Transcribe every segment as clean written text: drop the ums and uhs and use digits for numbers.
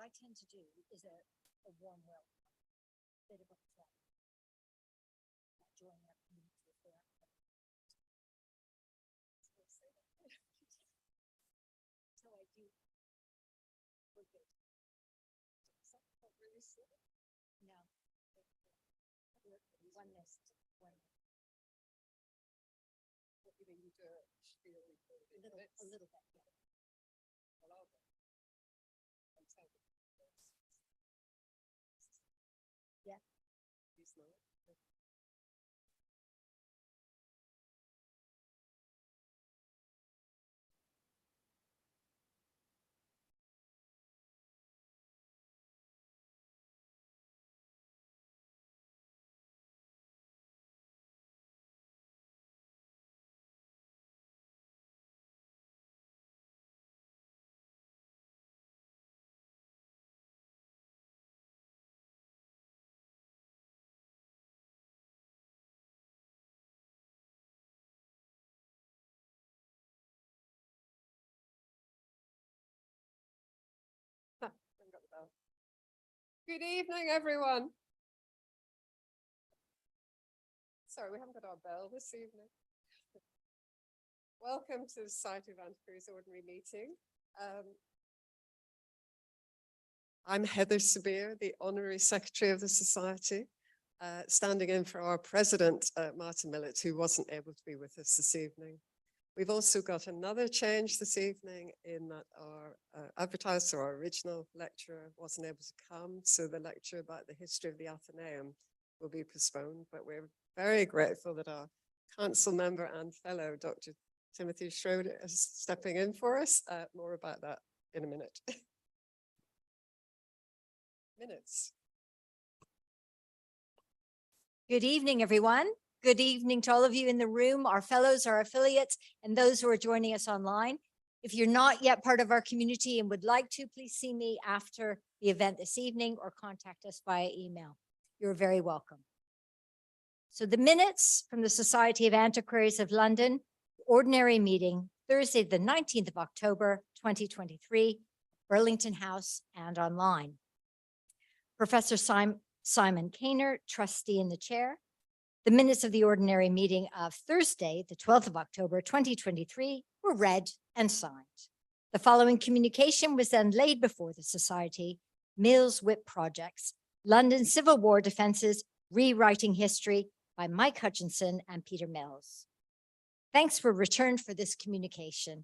I tend to do is a warm welcome, bit of a fun, join our community if they're up there. So I do. We're good. Something not really silly. No. One missed. One. What do you mean you do a spiel before A little bit, yeah. Hello there. I'm telling you. Yeah. He's not. Good evening, everyone. Sorry, we haven't got our bell this evening. Welcome to the Society of Antiquaries Ordinary Meeting. I'm Heather Sabir, the Honorary Secretary of the Society, standing in for our President, Martin Millett, who wasn't able to be with us this evening. We've also got another change this evening in that our advertiser, our original lecturer, wasn't able to come, so the lecture about the history of the Athenaeum will be postponed, but we're very grateful that our council member and fellow, Dr. Timothy Schroeder, is stepping in for us. More about that in a minute. Minutes. Good evening, everyone. Good evening to all of you in the room, our fellows, our affiliates, and those who are joining us online. If you're not yet part of our community and would like to, please see me after the event this evening or contact us via email. You're very welcome. So the minutes from the Society of Antiquaries of London, ordinary meeting, Thursday, the 19th of October, 2023, Burlington House and online. Professor Simon Kainer, trustee in the chair. The minutes of the ordinary meeting of Thursday, the 12th of October, 2023, were read and signed. The following communication was then laid before the Society: Mills Whip Projects, London Civil War Defences, Rewriting History by Mike Hutchinson and Peter Mills. Thanks for return for this communication.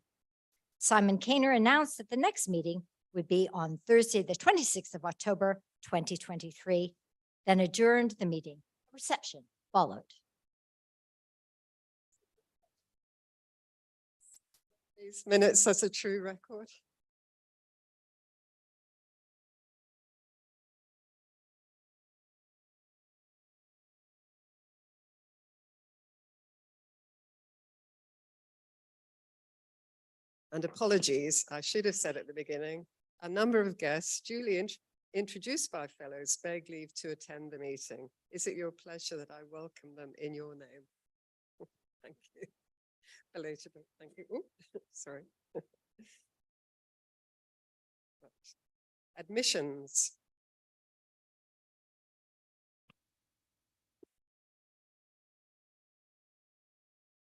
Simon Kainer announced that the next meeting would be on Thursday, the 26th of October, 2023, then adjourned the meeting. A reception followed. These minutes as a true record. And apologies, I should have said at the beginning, a number of guests duly introduced by fellows beg leave to attend the meeting. Is it your pleasure that I welcome them in your name? Thank you. Belatedly, thank you. Ooh, sorry. Admissions.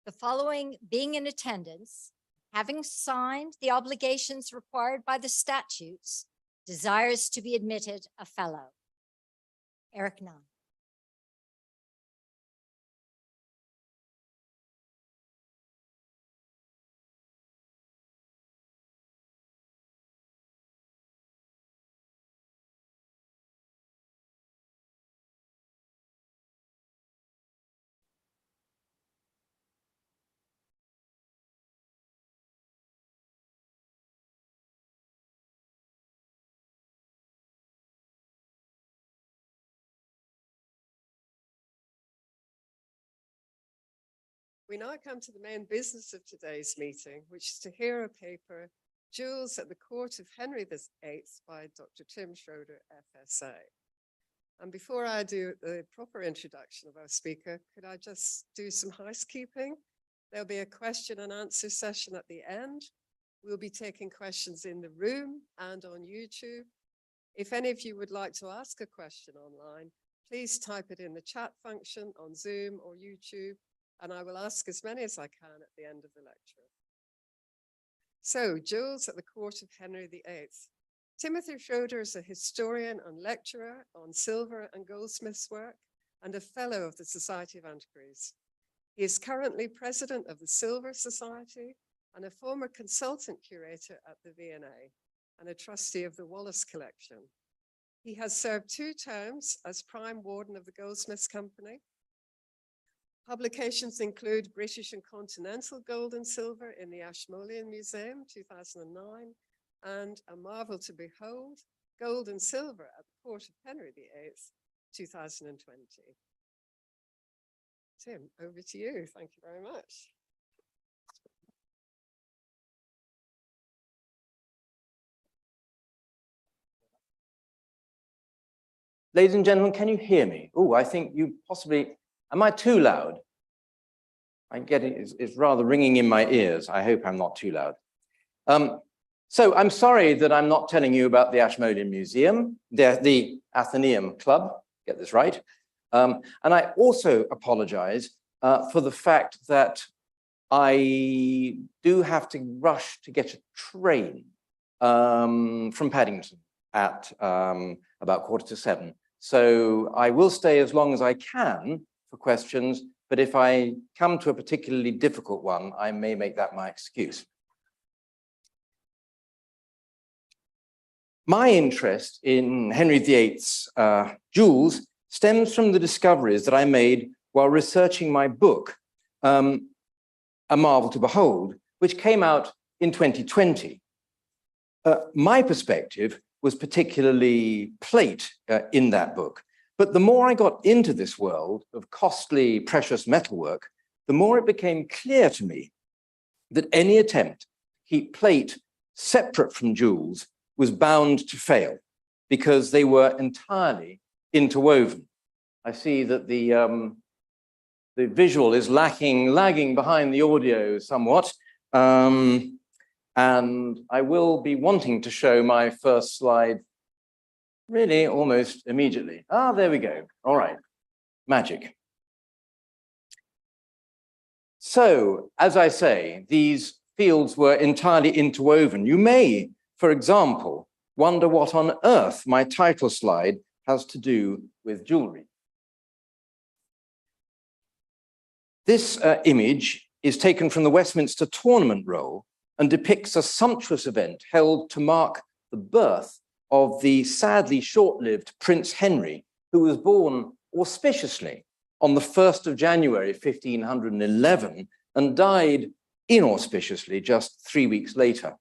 The following being in attendance, having signed the obligations required by the statutes, desires to be admitted a fellow. Eric Nunn. We now come to the main business of today's meeting, which is to hear a paper, Jewels at the Court of Henry VIII by Dr. Tim Schroeder, FSA. And before I do the proper introduction of our speaker, could I just do some housekeeping? There'll be a question and answer session at the end. We'll be taking questions in the room and on YouTube. If any of you would like to ask a question online, please type it in the chat function on Zoom or YouTube, and I will ask as many as I can at the end of the lecture. So, jewels at the court of Henry VIII. Timothy Schroeder is a historian and lecturer on silver and goldsmiths' work and a fellow of the Society of Antiquaries. He is currently president of the Silver Society and a former consultant curator at the V&A and a trustee of the Wallace Collection. He has served 2 terms as prime warden of the Goldsmiths Company. Publications include British and Continental Gold and Silver in the Ashmolean Museum, 2009, and A Marvel to Behold, Gold and Silver at the Court of Henry VIII, 2020. Tim, over to you. Thank you very much. Ladies and gentlemen, can you hear me? Oh, I think you possibly, am I too loud? I get it, it's rather ringing in my ears. I hope I'm not too loud. So I'm sorry that I'm not telling you about the Ashmolean Museum, the Athenaeum Club, get this right. And I also apologize for the fact that I do have to rush to get a train from Paddington at about 6:45. So I will stay as long as I can for questions, but if I come to a particularly difficult one, I may make that my excuse. My interest in Henry VIII's jewels stems from the discoveries that I made while researching my book, A Marvel to Behold, which came out in 2020. My perspective was particularly plate in that book. But the more I got into this world of costly precious metalwork, the more it became clear to me that any attempt to keep plate separate from jewels was bound to fail because they were entirely interwoven. I see that the visual is lagging behind the audio somewhat. And I will be wanting to show my first slide really almost immediately. Ah, there we go. All right, magic. So, as I say, these fields were entirely interwoven. You may, for example, wonder what on earth my title slide has to do with jewelry. This image is taken from the Westminster Tournament Roll and depicts a sumptuous event held to mark the birth of the sadly short-lived Prince Henry, who was born auspiciously on the 1st of January, 1511, and died inauspiciously just 3 weeks later.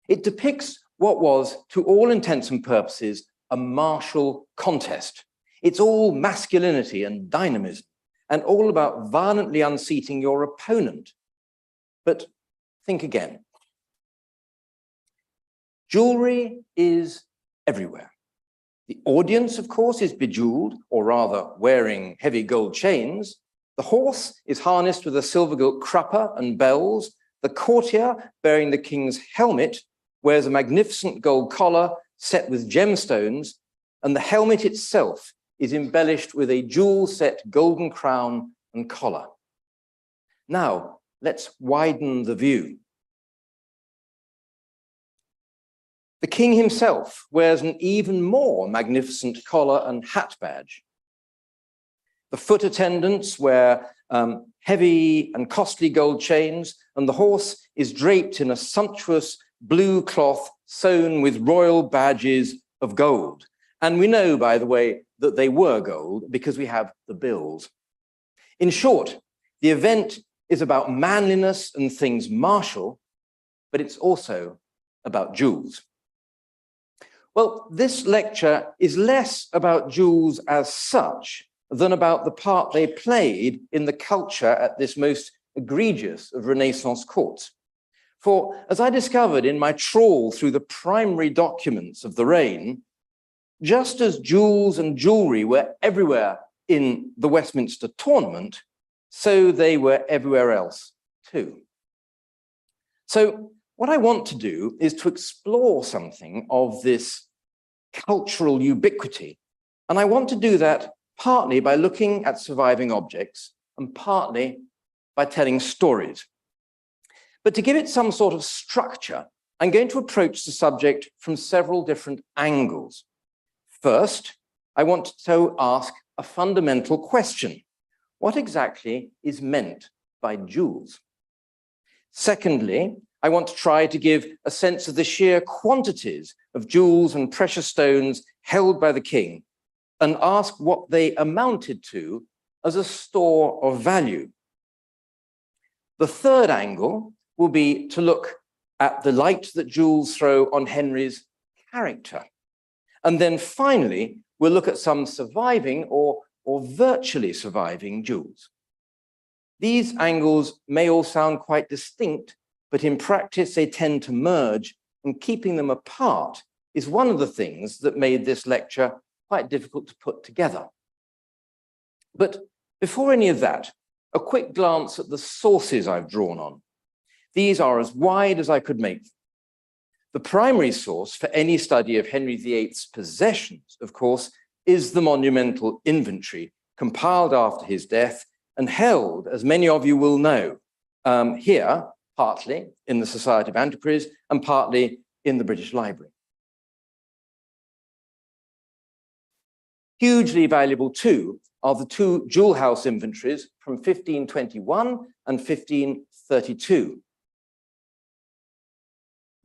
It depicts what was, to all intents and purposes, a martial contest. It's all masculinity and dynamism, and all about violently unseating your opponent. But think again. Jewelry is everywhere. The audience, of course, is bejeweled, or rather wearing heavy gold chains. The horse is harnessed with a silver-gilt crupper and bells. The courtier, bearing the king's helmet, wears a magnificent gold collar set with gemstones, and the helmet itself is embellished with a jewel-set golden crown and collar. Now, let's widen the view. The king himself wears an even more magnificent collar and hat badge. The foot attendants wear heavy and costly gold chains, and the horse is draped in a sumptuous blue cloth sewn with royal badges of gold. And we know, by the way, that they were gold because we have the bills. In short, the event is about manliness and things martial, but it's also about jewels. Well, this lecture is less about jewels as such than about the part they played in the culture at this most egregious of Renaissance courts. For as I discovered in my trawl through the primary documents of the reign, just as jewels and jewelry were everywhere in the Westminster tournament, so they were everywhere else too. So what I want to do is to explore something of this cultural ubiquity. And I want to do that partly by looking at surviving objects and partly by telling stories. But to give it some sort of structure, I'm going to approach the subject from several different angles. First, I want to ask a fundamental question. What exactly is meant by jewels? Secondly, I want to try to give a sense of the sheer quantities of jewels and precious stones held by the king and ask what they amounted to as a store of value. The third angle will be to look at the light that jewels throw on Henry's character. And then finally, we'll look at some surviving or virtually surviving jewels. These angles may all sound quite distinct, but in practice they tend to merge, and keeping them apart is one of the things that made this lecture quite difficult to put together. But before any of that, a quick glance at the sources I've drawn on. These are as wide as I could make them. The primary source for any study of Henry VIII's possessions, of course, is the monumental inventory compiled after his death and held, as many of you will know, here, partly in the Society of Antiquaries and partly in the British Library. Hugely valuable too are the two jewel house inventories from 1521 and 1532.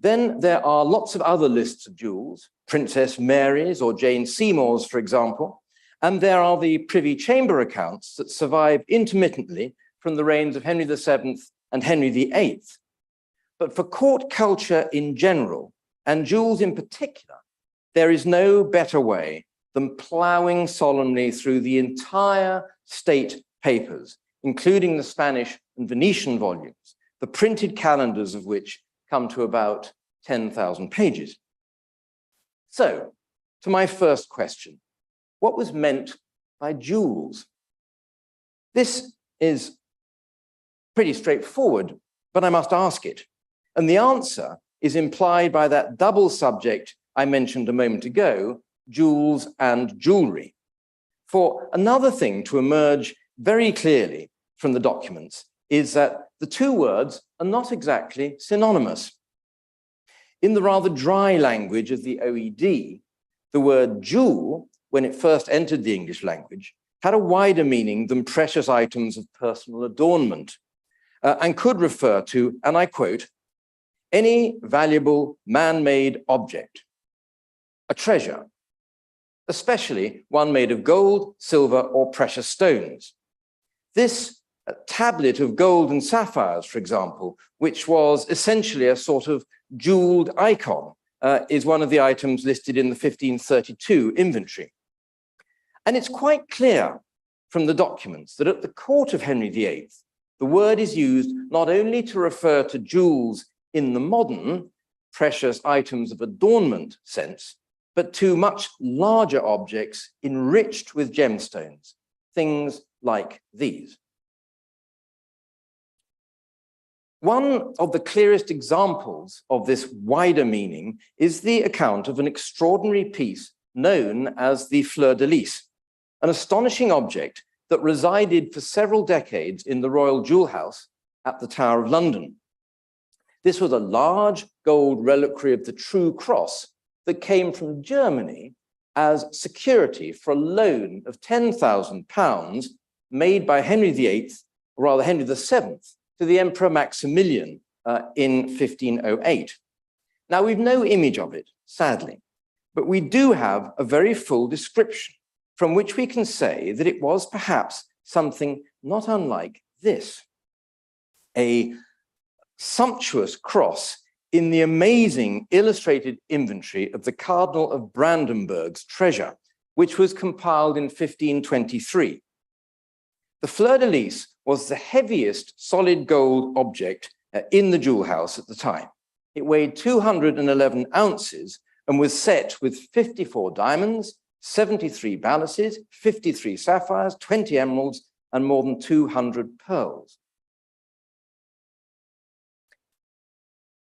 Then there are lots of other lists of jewels, Princess Mary's or Jane Seymour's, for example, and there are the Privy Chamber accounts that survive intermittently from the reigns of Henry VII and Henry VIII. But for court culture in general, and jewels in particular, there is no better way than ploughing solemnly through the entire state papers, including the Spanish and Venetian volumes, the printed calendars of which come to about 10,000 pages. So, to my first question, what was meant by jewels? This is pretty straightforward, but I must ask it. And the answer is implied by that double subject I mentioned a moment ago, jewels and jewelry. For another thing to emerge very clearly from the documents is that the two words are not exactly synonymous. In the rather dry language of the OED, the word jewel, when it first entered the English language, had a wider meaning than precious items of personal adornment, and could refer to, and I quote, any valuable man-made object, a treasure, especially one made of gold, silver, or precious stones. This tablet of gold and sapphires, for example, which was essentially a sort of jeweled icon, is one of the items listed in the 1532 inventory. And it's quite clear from the documents that at the court of Henry VIII, the word is used not only to refer to jewels in the modern precious items of adornment sense, but to much larger objects enriched with gemstones, things like these. One of the clearest examples of this wider meaning is the account of an extraordinary piece known as the fleur-de-lis, an astonishing object that resided for several decades in the Royal Jewel House at the Tower of London. This was a large gold reliquary of the True Cross that came from Germany as security for a loan of £10,000 made by Henry VIII, or rather Henry VII, to the Emperor Maximilian in 1508. Now, we've no image of it, sadly, but we do have a very full description from which we can say that it was perhaps something not unlike this, a sumptuous cross in the amazing illustrated inventory of the Cardinal of Brandenburg's treasure, which was compiled in 1523. The fleur-de-lis was the heaviest solid gold object in the jewel house at the time. It weighed 211 ounces and was set with 54 diamonds, 73 balances, 53 sapphires, 20 emeralds, and more than 200 pearls.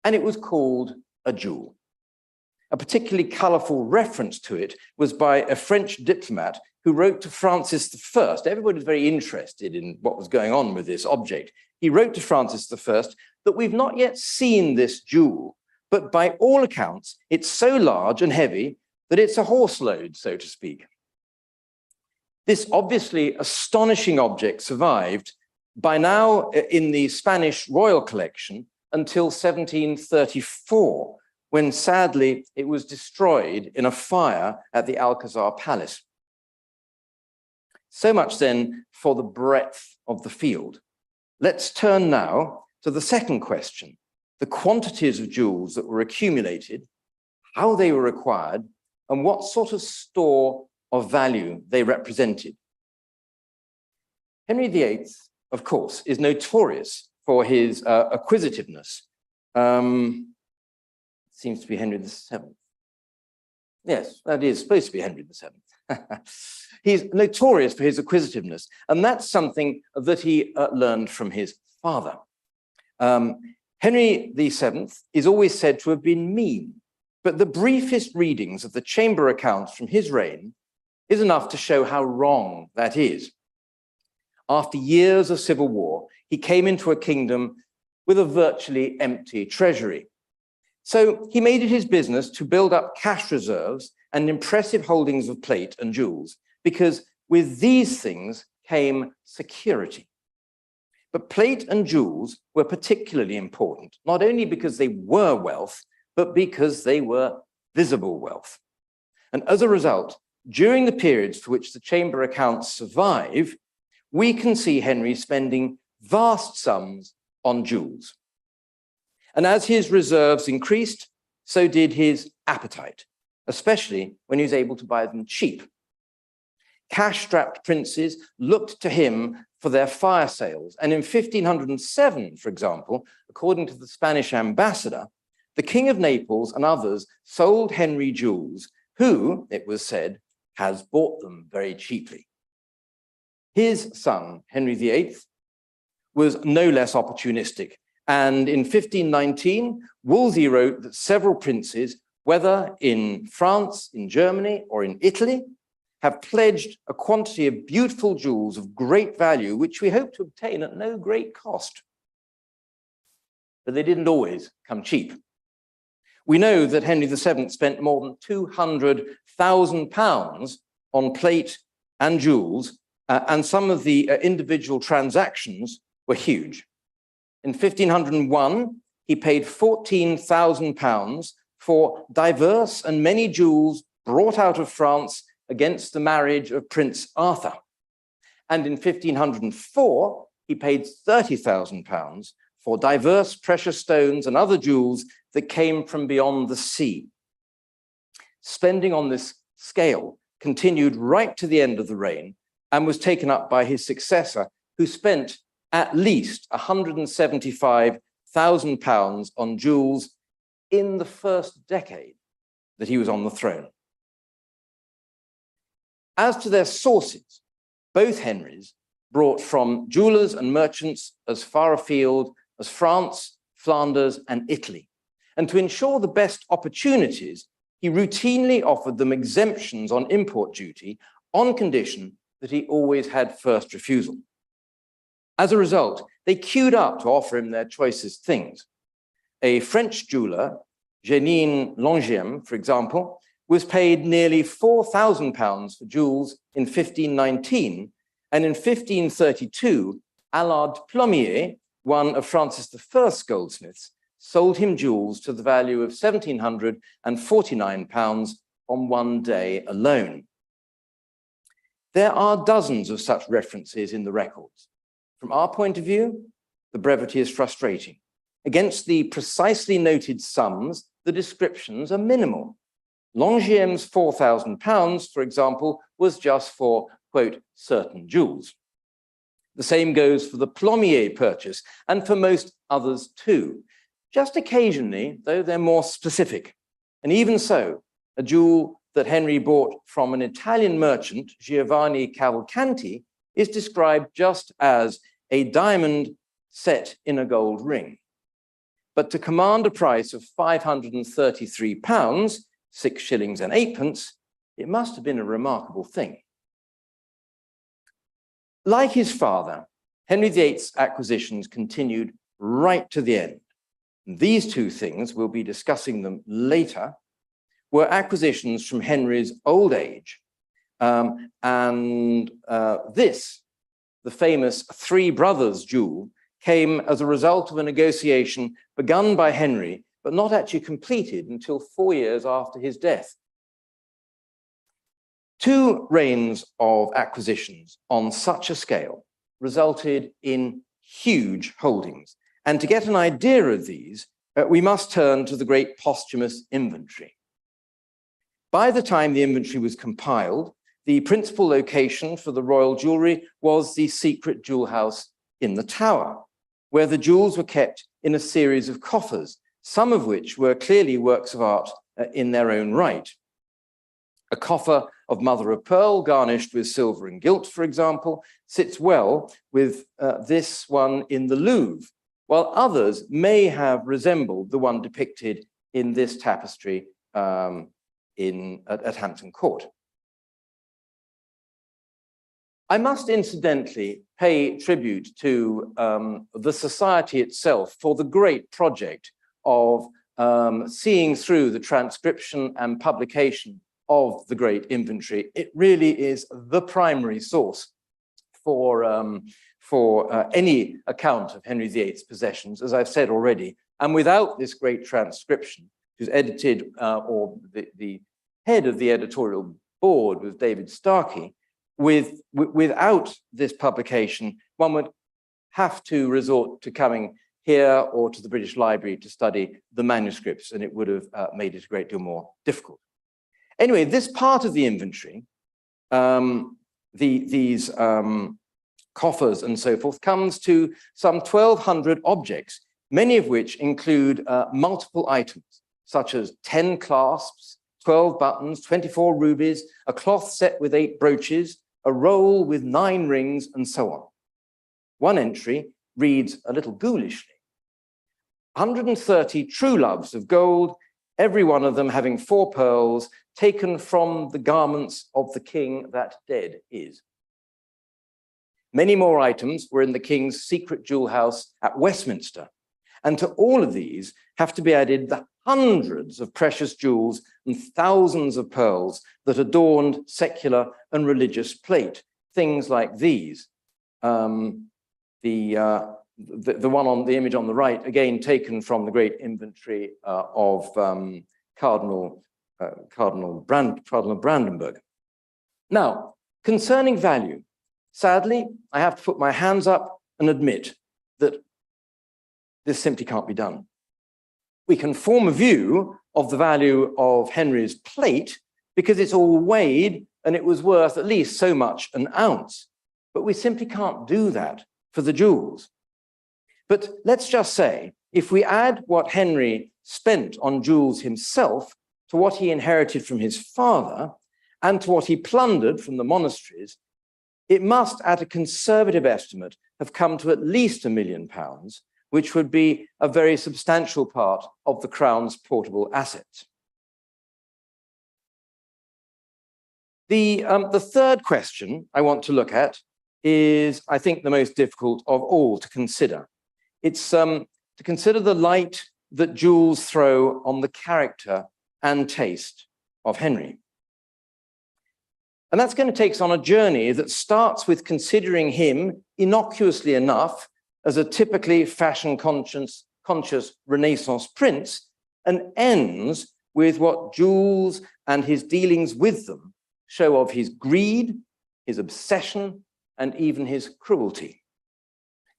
And it was called a jewel. A particularly colourful reference to it was by a French diplomat who wrote to Francis I. Everybody was very interested in what was going on with this object. He wrote to Francis I that we've not yet seen this jewel, but by all accounts, it's so large and heavy that it's a horse load, so to speak. This obviously astonishing object survived by now in the Spanish royal collection until 1734, when sadly it was destroyed in a fire at the Alcazar Palace. So much then for the breadth of the field. Let's turn now to the second question, the quantities of jewels that were accumulated, how they were acquired, and what sort of store of value they represented. Henry VIII, of course, is notorious for his acquisitiveness. Seems to be Henry VII. Yes, that is supposed to be Henry VII. He's notorious for his acquisitiveness, and that's something that he learned from his father. Henry VII is always said to have been mean, but the briefest readings of the chamber accounts from his reign is enough to show how wrong that is. After years of civil war, he came into a kingdom with a virtually empty treasury. So he made it his business to build up cash reserves and impressive holdings of plate and jewels, because with these things came security. But plate and jewels were particularly important, not only because they were wealth, but because they were visible wealth. And as a result, during the periods for which the chamber accounts survive, we can see Henry spending vast sums on jewels. And as his reserves increased, so did his appetite, especially when he was able to buy them cheap. Cash-strapped princes looked to him for their fire sales. And in 1507, for example, according to the Spanish ambassador, the King of Naples and others sold Henry jewels, who, it was said, has bought them very cheaply. His son, Henry VIII, was no less opportunistic. And in 1519, Wolsey wrote that several princes, whether in France, in Germany, or in Italy, have pledged a quantity of beautiful jewels of great value, which we hope to obtain at no great cost. But they didn't always come cheap. We know that Henry VII spent more than £200,000 on plate and jewels, and some of the individual transactions were huge. In 1501, he paid £14,000 for diverse and many jewels brought out of France against the marriage of Prince Arthur. And in 1504, he paid £30,000 for diverse precious stones and other jewels that came from beyond the sea. Spending on this scale continued right to the end of the reign and was taken up by his successor, who spent at least £175,000 on jewels in the first decade that he was on the throne. As to their sources, both Henrys brought from jewelers and merchants as far afield as France, Flanders, and Italy. And to ensure the best opportunities, he routinely offered them exemptions on import duty on condition that he always had first refusal. As a result, they queued up to offer him their choicest things. A French jeweler, Jeanine Langiem, for example, was paid nearly £4,000 for jewels in 1519, and in 1532, Allard Plomier, one of Francis I's goldsmiths, sold him jewels to the value of £1,749 on one day alone. There are dozens of such references in the records. From our point of view, the brevity is frustrating. Against the precisely noted sums, the descriptions are minimal. Langiem's £4,000, for example, was just for, quote, certain jewels. The same goes for the Plomier purchase and for most others too. Just occasionally, though, they're more specific. And even so, a jewel that Henry bought from an Italian merchant, Giovanni Cavalcanti, is described just as a diamond set in a gold ring. But to command a price of £533, 6 shillings and 8pence, it must have been a remarkable thing. Like his father, Henry VIII's acquisitions continued right to the end. These two things, we'll be discussing them later, were acquisitions from Henry's old age. This, the famous Three Brothers jewel, came as a result of a negotiation begun by Henry, but not actually completed until 4 years after his death. 2 reigns of acquisitions on such a scale resulted in huge holdings. And to get an idea of these, we must turn to the great posthumous inventory. By the time the inventory was compiled, the principal location for the royal jewelry was the secret jewel house in the Tower, where the jewels were kept in a series of coffers, some of which were clearly works of art in their own right. A coffer of mother of pearl garnished with silver and gilt, for example, sits well with this one in the Louvre, while others may have resembled the one depicted in this tapestry at Hampton Court. I must incidentally pay tribute to the Society itself for the great project of seeing through the transcription and publication of the great inventory. It really is the primary source for any account of Henry VIII's possessions, as I've said already. And without this great transcription, which was edited, or the head of the editorial board was David Starkey, without this publication, one would have to resort to coming here or to the British Library to study the manuscripts, and it would have made it a great deal more difficult. Anyway, this part of the inventory, these coffers and so forth, comes to some 1,200 objects, many of which include multiple items, such as 10 clasps, 12 buttons, 24 rubies, a cloth set with 8 brooches, a roll with 9 rings, and so on. One entry reads a little ghoulishly: 130 true loves of gold, every one of them having 4 pearls, taken from the garments of the king that dead is. Many more items were in the king's secret jewel house at Westminster, and to all of these have to be added the hundreds of precious jewels and thousands of pearls that adorned secular and religious plate. Things like these. The one on the image on the right, again taken from the great inventory of Cardinal Brandenburg. Now, concerning value, sadly, I have to put my hands up and admit that this simply can't be done. We can form a view of the value of Henry's plate because it's all weighed and it was worth at least so much an ounce. But we simply can't do that for the jewels. But let's just say, if we add what Henry spent on jewels himself to what he inherited from his father and to what he plundered from the monasteries, it must, at a conservative estimate, have come to at least £1 million, which would be a very substantial part of the Crown's portable assets. The third question I want to look at is, I think, the most difficult of all to consider. It's to consider the light that jewels throw on the character and taste of Henry. And that's going to take us on a journey that starts with considering him, innocuously enough, as a typically fashion-conscious Renaissance prince, and ends with what jewels and his dealings with them show of his greed, his obsession, and even his cruelty.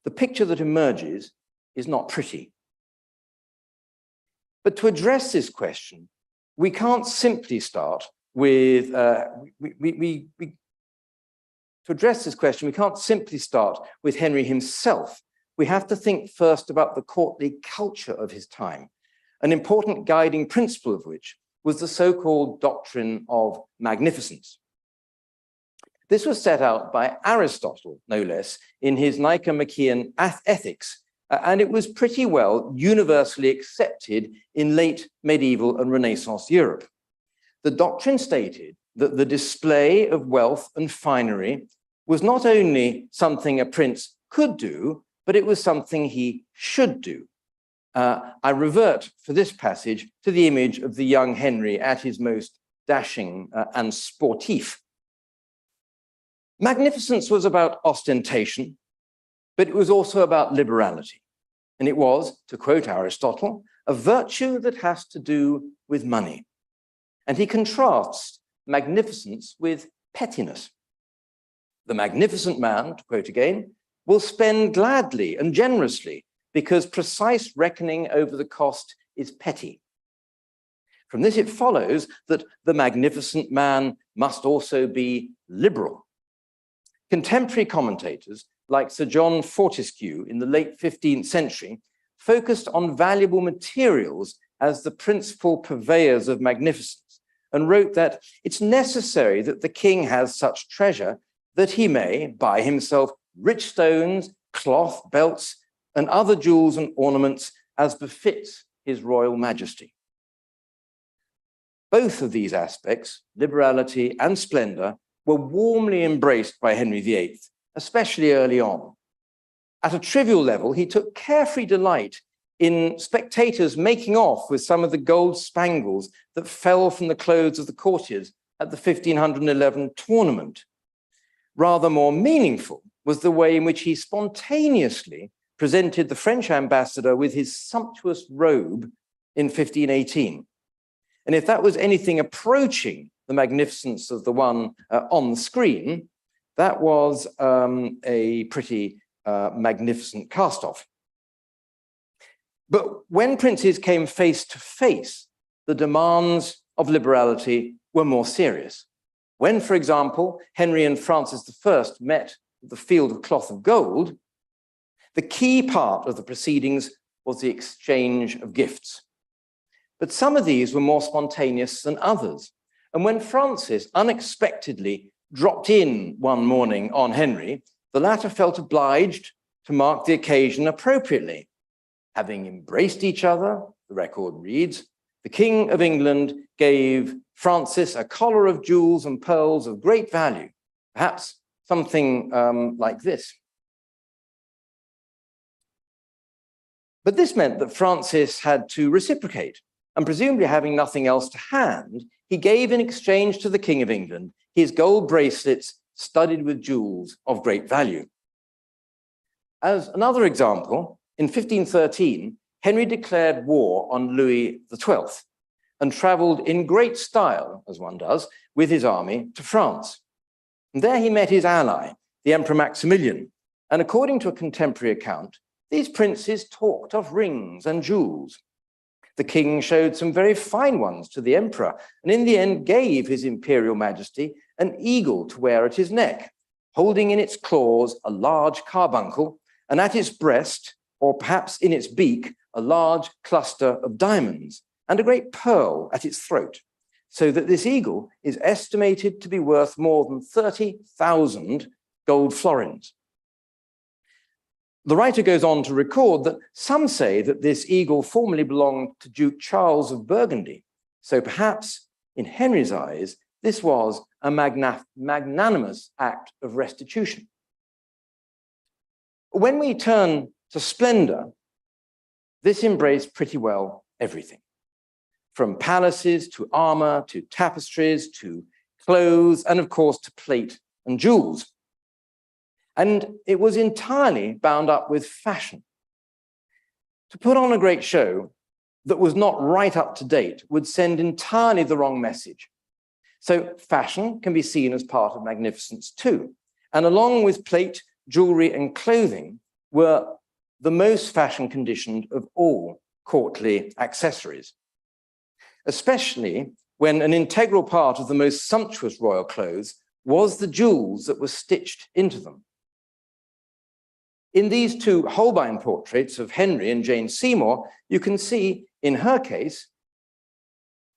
The picture that emerges is not pretty. But to address this question, we can't simply start with, to address this question, we can't simply start with Henry himself. We have to think first about the courtly culture of his time, an important guiding principle of which was the so-called doctrine of magnificence. This was set out by Aristotle, no less, in his Nicomachean Ethics, and it was pretty well universally accepted in late medieval and Renaissance Europe. the doctrine stated that the display of wealth and finery was not only something a prince could do, but it was something he should do. I revert for this passage to the image of the young Henry at his most dashing and sportif. Magnificence was about ostentation, but it was also about liberality. And it was, to quote Aristotle, a virtue that has to do with money. And he contrasts magnificence with pettiness. The magnificent man, to quote again, will spend gladly and generously because precise reckoning over the cost is petty. From this, it follows that the magnificent man must also be liberal. Contemporary commentators, like Sir John Fortescue in the late 15th century, focused on valuable materials as the principal purveyors of magnificence, and wrote that it's necessary that the king has such treasure that he may buy himself rich stones, cloth, belts, and other jewels and ornaments as befits his royal majesty. Both of these aspects, liberality and splendor, were warmly embraced by Henry VIII, especially early on. At a trivial level, he took carefree delight in spectators making off with some of the gold spangles that fell from the clothes of the courtiers at the 1511 tournament. Rather more meaningful was the way in which he spontaneously presented the French ambassador with his sumptuous robe in 1518. And if that was anything approaching the magnificence of the one on the screen, that was a pretty magnificent cast-off. But when princes came face to face, the demands of liberality were more serious. When, for example, Henry and Francis I met at the Field of Cloth of Gold, the key part of the proceedings was the exchange of gifts. But some of these were more spontaneous than others. And when Francis unexpectedly dropped in one morning on Henry, the latter felt obliged to mark the occasion appropriately. Having embraced each other, the record reads, the King of England gave Francis a collar of jewels and pearls of great value, perhaps something like this. But this meant that Francis had to reciprocate, and presumably having nothing else to hand, he gave in exchange to the King of England his gold bracelets studded with jewels of great value. As another example, in 1513, Henry declared war on Louis XII and traveled in great style, as one does, with his army to France. And there he met his ally, the Emperor Maximilian, and according to a contemporary account, these princes talked of rings and jewels. The king showed some very fine ones to the emperor, and in the end gave his imperial majesty an eagle to wear at his neck, holding in its claws a large carbuncle, and at its breast, or perhaps in its beak, a large cluster of diamonds, and a great pearl at its throat, so that this eagle is estimated to be worth more than 30,000 gold florins. The writer goes on to record that some say that this eagle formerly belonged to Duke Charles of Burgundy. So perhaps, in Henry's eyes, this was a magnanimous act of restitution. When we turn to splendor, this embraced pretty well everything, from palaces to armor, to tapestries, to clothes, and of course to plate and jewels. And it was entirely bound up with fashion. To put on a great show that was not right up to date would send entirely the wrong message. So fashion can be seen as part of magnificence too. And along with plate, jewelry, and clothing were the most fashion conditioned of all courtly accessories, especially when an integral part of the most sumptuous royal clothes was the jewels that were stitched into them. In these two Holbein portraits of Henry and Jane Seymour, you can see, in her case,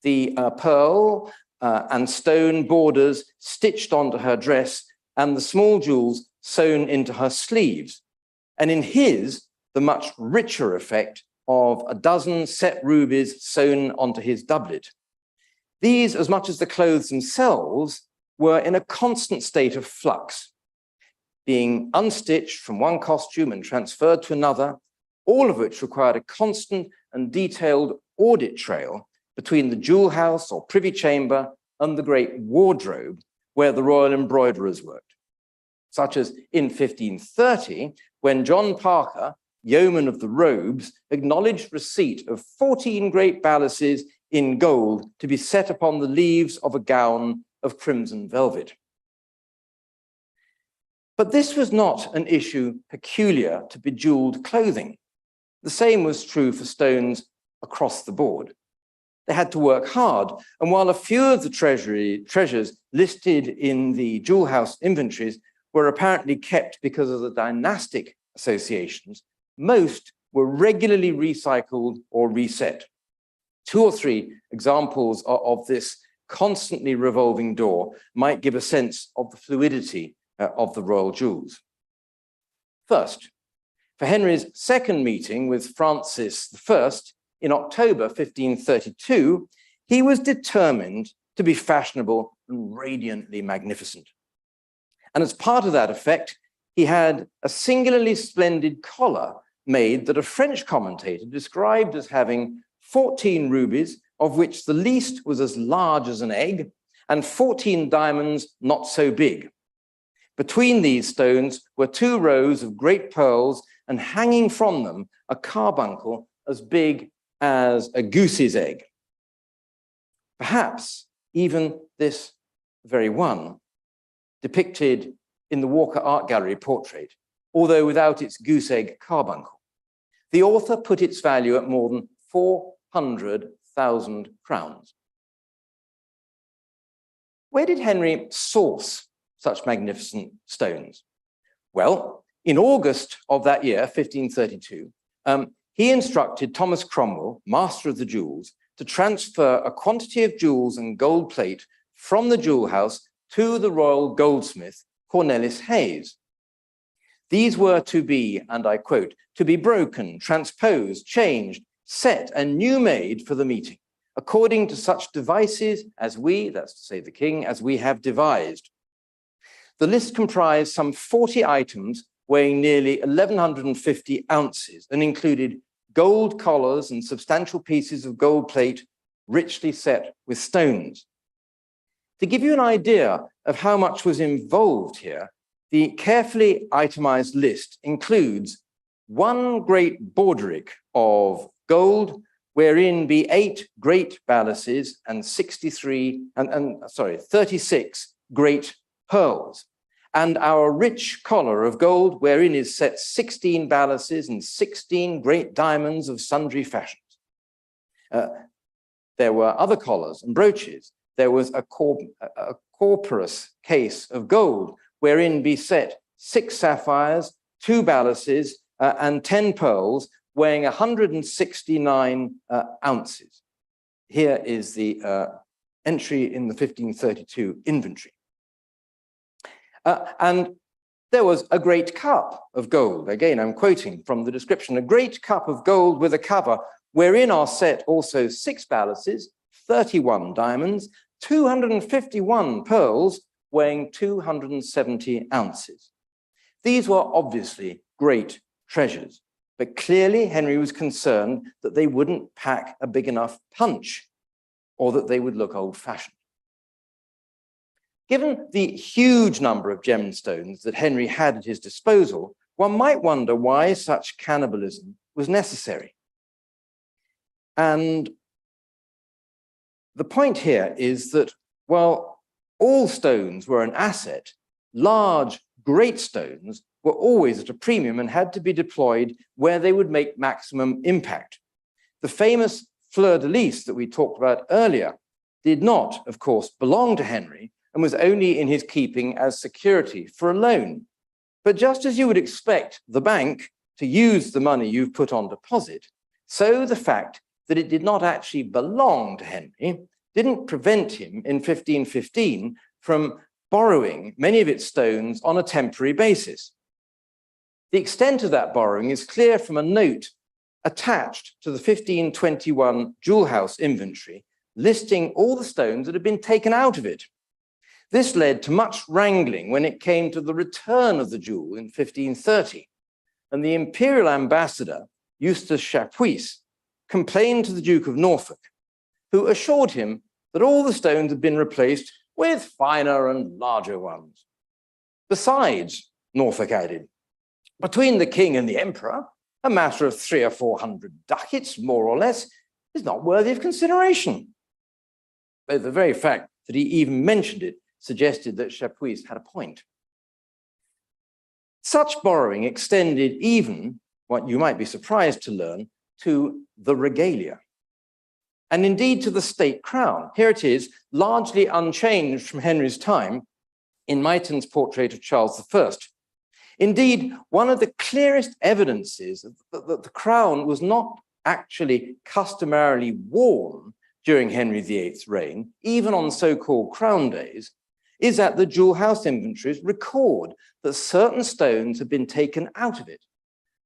the pearl and stone borders stitched onto her dress and the small jewels sewn into her sleeves. And in his, the much richer effect of a dozen set rubies sewn onto his doublet. These, as much as the clothes themselves, were in a constant state of flux, being unstitched from one costume and transferred to another, all of which required a constant and detailed audit trail between the jewel house or privy chamber and the great wardrobe where the royal embroiderers worked, such as in 1530, when John Parker, yeoman of the robes, acknowledged receipt of 14 great ballaces in gold to be set upon the leaves of a gown of crimson velvet. But this was not an issue peculiar to bejeweled clothing. The same was true for stones across the board. They had to work hard, and while a few of the treasures listed in the jewel house inventories were apparently kept because of the dynastic associations, most were regularly recycled or reset. 2 or 3 examples of this constantly revolving door might give a sense of the fluidity of the royal jewels. First, for Henry's second meeting with Francis I in October 1532, he was determined to be fashionable and radiantly magnificent. And as part of that effect, he had a singularly splendid collar made that a French commentator described as having 14 rubies, of which the least was as large as an egg, and 14 diamonds not so big. Between these stones were 2 rows of great pearls, and hanging from them a carbuncle as big as a goose's egg. Perhaps even this very one, depicted in the Walker Art Gallery portrait, although without its goose egg carbuncle. The author put its value at more than 400,000 crowns. Where did Henry source such magnificent stones? Well, in August of that year, 1532, he instructed Thomas Cromwell, master of the jewels, to transfer a quantity of jewels and gold plate from the jewel house to the royal goldsmith, Cornelis Hayes. These were to be, and I quote, to be broken, transposed, changed, set, and new made for the meeting, according to such devices as we, that's to say the king, as we have devised. The list comprised some 40 items weighing nearly 1,150 ounces and included gold collars and substantial pieces of gold plate richly set with stones. To give you an idea of how much was involved here, the carefully itemized list includes 1 great borderic of gold, wherein be 8 great ballaces and 36 great pearls, and our rich collar of gold, wherein is set 16 ballaces and 16 great diamonds of sundry fashions. There were other collars and brooches. There was a corporous case of gold, wherein be set 6 sapphires, 2 ballaces, and 10 pearls, weighing 169 ounces. Here is the entry in the 1532 inventory. And there was a great cup of gold. Again, I'm quoting from the description, a great cup of gold with a cover, wherein are set also 6 ballaces, 31 diamonds, 251 pearls, weighing 270 ounces. These were obviously great treasures, but clearly Henry was concerned that they wouldn't pack a big enough punch or that they would look old-fashioned. Given the huge number of gemstones that Henry had at his disposal, one might wonder why such cannibalism was necessary. And the point here is that while all stones were an asset, large, great stones were always at a premium and had to be deployed where they would make maximum impact. The famous fleur-de-lis that we talked about earlier did not, of course, belong to Henry and was only in his keeping as security for a loan. But just as you would expect the bank to use the money you've put on deposit, so the fact that it did not actually belong to Henry didn't prevent him in 1515 from borrowing many of its stones on a temporary basis. The extent of that borrowing is clear from a note attached to the 1521 jewel house inventory, listing all the stones that had been taken out of it. This led to much wrangling when it came to the return of the jewel in 1530, and the imperial ambassador, Eustace Chapuis, complained to the Duke of Norfolk, who assured him that all the stones had been replaced with finer and larger ones. Besides, Norfolk added, between the king and the emperor, a matter of 300 or 400 ducats, more or less, is not worthy of consideration. But the very fact that he even mentioned it suggested that Chapuis had a point. Such borrowing extended even, what you might be surprised to learn, to the regalia, and indeed to the state crown. Here it is, largely unchanged from Henry's time, in Myton's portrait of Charles I. Indeed, one of the clearest evidences that the crown was not actually customarily worn during Henry VIII's reign, even on so-called crown days, is that the jewel house inventories record that certain stones have been taken out of it.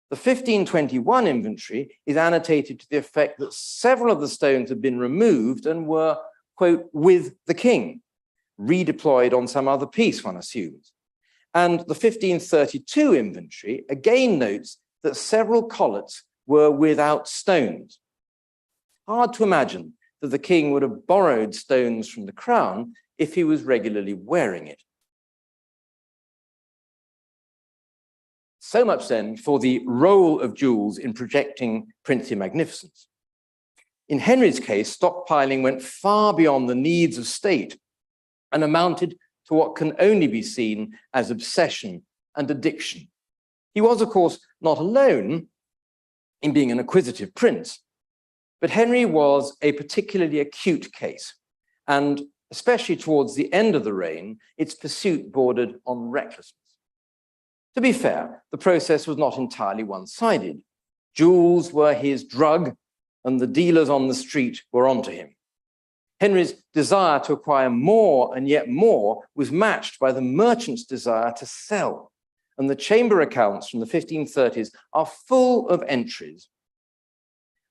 The 1521 inventory is annotated to the effect that several of the stones had been removed and were, quote, with the king, redeployed on some other piece, one assumes. And the 1532 inventory again notes that several collets were without stones. Hard to imagine that the king would have borrowed stones from the crown if he was regularly wearing it. So much then for the role of jewels in projecting princely magnificence. In Henry's case, stockpiling went far beyond the needs of state and amounted to what can only be seen as obsession and addiction. He was, of course, not alone in being an acquisitive prince, but Henry was a particularly acute case, and especially towards the end of the reign, its pursuit bordered on recklessness. To be fair, the process was not entirely one-sided. Jewels were his drug, and the dealers on the street were onto him. Henry's desire to acquire more and yet more was matched by the merchant's desire to sell, and the chamber accounts from the 1530s are full of entries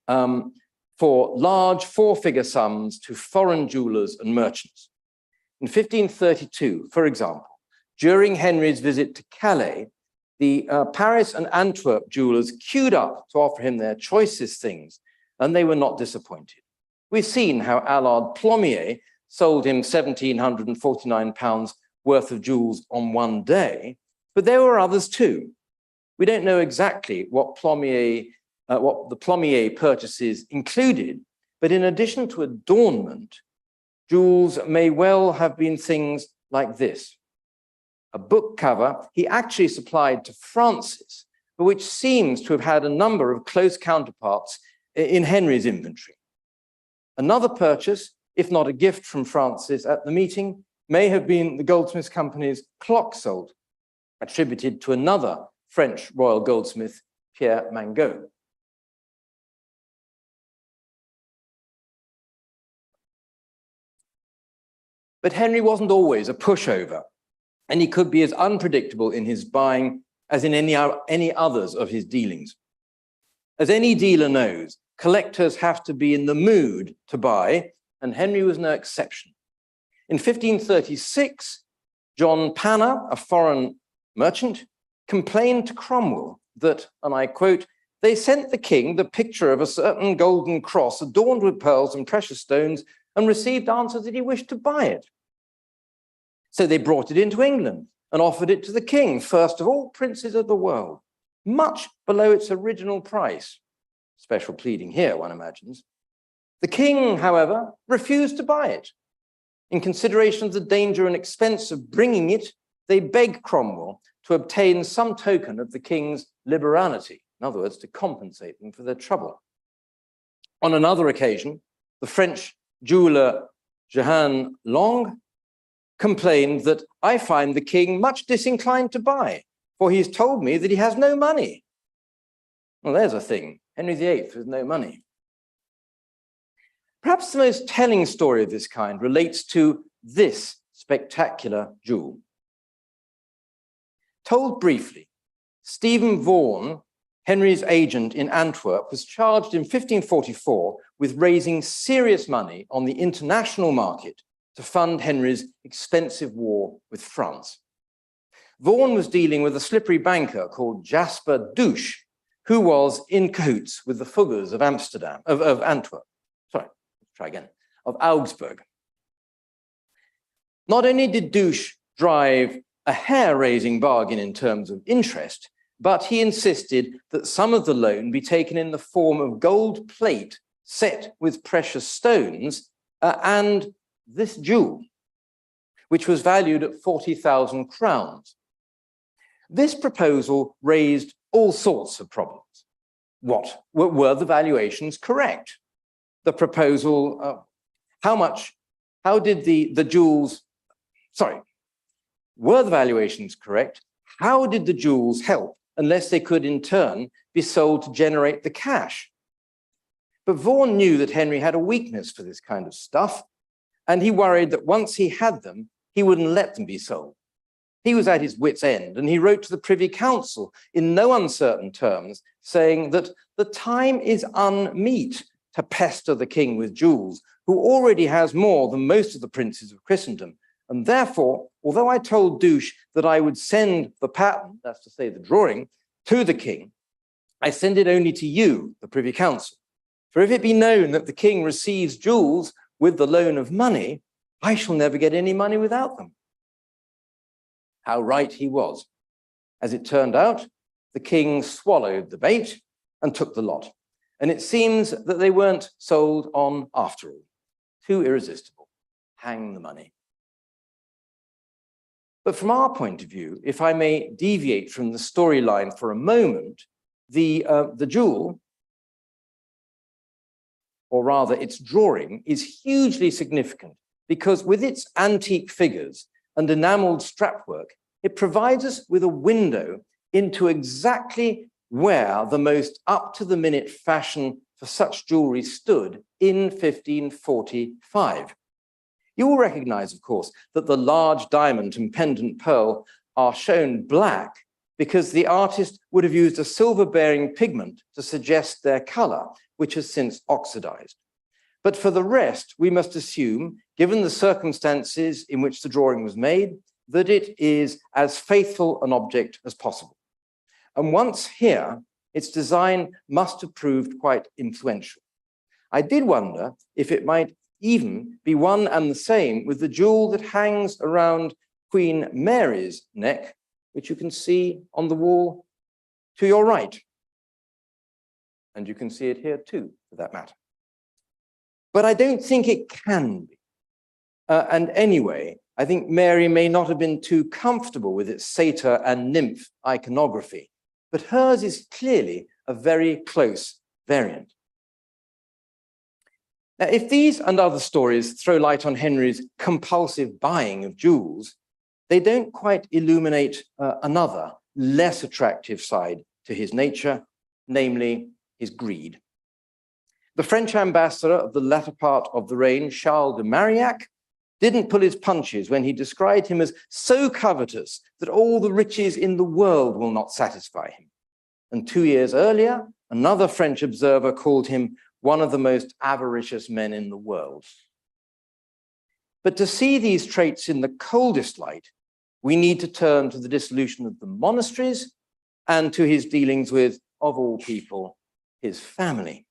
for large four-figure sums to foreign jewelers and merchants. In 1532, for example, during Henry's visit to Calais, the Paris and Antwerp jewelers queued up to offer him their choicest things, and they were not disappointed. We've seen how Allard Plomier sold him £1,749 worth of jewels on one day, but there were others too. We don't know exactly what the Plomier purchases included, but in addition to adornment, jewels may well have been things like this. A book cover he actually supplied to Francis, but which seems to have had a number of close counterparts in Henry's inventory. Another purchase, if not a gift from Francis at the meeting, may have been the Goldsmiths Company's clock sold, attributed to another French royal goldsmith, Pierre Mangot. But Henry wasn't always a pushover, and he could be as unpredictable in his buying as in any others of his dealings. As any dealer knows, collectors have to be in the mood to buy, and Henry was no exception. In 1536, John Panner, a foreign merchant, complained to Cromwell that, and I quote, they sent the king the picture of a certain golden cross adorned with pearls and precious stones and received answer that he wished to buy it. So they brought it into England and offered it to the king, first of all princes of the world, much below its original price. Special pleading here, one imagines. The king, however, refused to buy it. In consideration of the danger and expense of bringing it, they begged Cromwell to obtain some token of the king's liberality, in other words, to compensate them for their trouble. On another occasion, the French jeweler Jehan Long complained that I find the king much disinclined to buy, for he's told me that he has no money. Well, there's a thing. Henry VIII with no money. Perhaps the most telling story of this kind relates to this spectacular jewel. Told briefly, Stephen Vaughan, Henry's agent in Antwerp, was charged in 1544 with raising serious money on the international market to fund Henry's expensive war with France. Vaughan was dealing with a slippery banker called Jasper Douche, who was in cahoots with the Fuggers of of Augsburg. Not only did Douche drive a hair-raising bargain in terms of interest, but he insisted that some of the loan be taken in the form of gold plate set with precious stones and this jewel, which was valued at 40,000 crowns. This proposal raised all sorts of problems. Were the valuations correct? The proposal, were the valuations correct? How did the jewels help unless they could in turn be sold to generate the cash? But Vaughan knew that Henry had a weakness for this kind of stuff, and he worried that once he had them, he wouldn't let them be sold. He was at his wit's end, and he wrote to the Privy Council in no uncertain terms, saying that the time is unmeet to pester the king with jewels, who already has more than most of the princes of Christendom. And therefore, although I told Douche that I would send the pattern, that's to say the drawing, to the king, I send it only to you, the Privy Council. For if it be known that the king receives jewels with the loan of money, I shall never get any money without them. How right he was. As it turned out, the king swallowed the bait and took the lot. And it seems that they weren't sold on after all. Too irresistible. Hang the money. But from our point of view, if I may deviate from the storyline for a moment, the jewel, or rather its drawing, is hugely significant because with its antique figures and enameled strapwork, it provides us with a window into exactly where the most up-to-the-minute fashion for such jewelry stood in 1545. You will recognize, of course, that the large diamond and pendant pearl are shown black because the artist would have used a silver-bearing pigment to suggest their color, which has since oxidized. But for the rest, we must assume, given the circumstances in which the drawing was made, that it is as faithful an object as possible. And once here, its design must have proved quite influential. I did wonder if it might even be one and the same with the jewel that hangs around Queen Mary's neck, which you can see on the wall to your right. And you can see it here too, for that matter. But I don't think it can be. And anyway, I think Mary may not have been too comfortable with its satyr and nymph iconography, but hers is clearly a very close variant. Now, if these and other stories throw light on Henry's compulsive buying of jewels, they don't quite illuminate another, less attractive side to his nature, namely his greed. The French ambassador of the latter part of the reign, Charles de Marillac, didn't pull his punches when he described him as so covetous that all the riches in the world will not satisfy him. And 2 years earlier, another French observer called him one of the most avaricious men in the world. But to see these traits in the coldest light, we need to turn to the dissolution of the monasteries and to his dealings with, of all people, his family.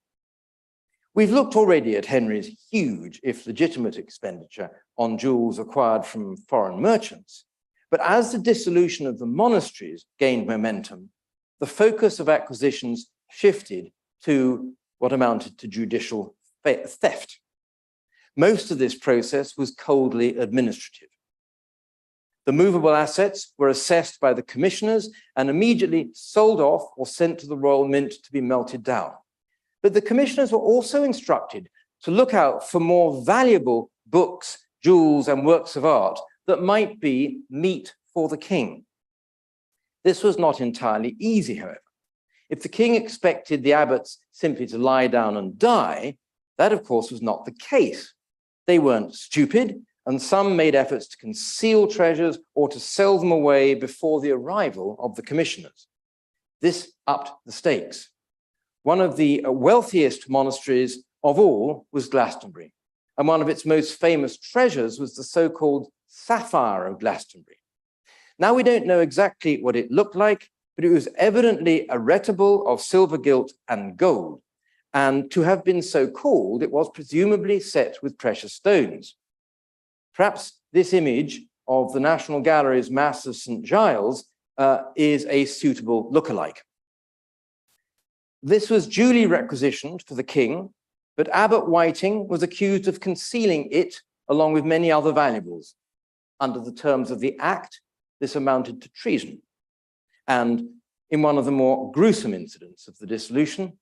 We've looked already at Henry's huge, if legitimate, expenditure on jewels acquired from foreign merchants. But as the dissolution of the monasteries gained momentum, the focus of acquisitions shifted to what amounted to judicial theft. Most of this process was coldly administrative. The movable assets were assessed by the commissioners and immediately sold off or sent to the Royal Mint to be melted down. But the commissioners were also instructed to look out for more valuable books, jewels, and works of art that might be meat for the king. This was not entirely easy, however. If the king expected the abbots simply to lie down and die, that of course was not the case. They weren't stupid, and some made efforts to conceal treasures or to sell them away before the arrival of the commissioners. This upped the stakes. One of the wealthiest monasteries of all was Glastonbury, and one of its most famous treasures was the so-called sapphire of Glastonbury. Now, we don't know exactly what it looked like, but it was evidently a retable of silver gilt and gold, and to have been so called, it was presumably set with precious stones. Perhaps this image of the National Gallery's Mass of St. Giles is a suitable lookalike. This was duly requisitioned for the king, but Abbot Whiting was accused of concealing it along with many other valuables. Under the terms of the Act, this amounted to treason. And in one of the more gruesome incidents of the dissolution,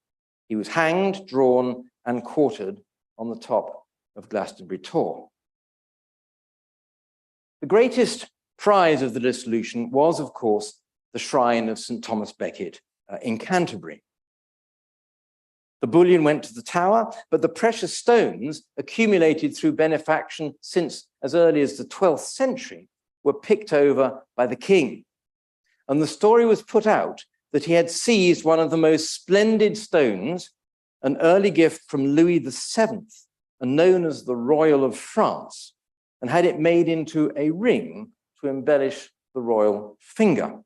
he was hanged, drawn, and quartered on the top of Glastonbury Tor. The greatest prize of the dissolution was, of course, the shrine of St. Thomas Becket in Canterbury. The bullion went to the Tower, but the precious stones accumulated through benefaction since as early as the 12th century were picked over by the king. And the story was put out that he had seized one of the most splendid stones, an early gift from Louis VII, and known as the Royal of France, and had it made into a ring to embellish the royal finger.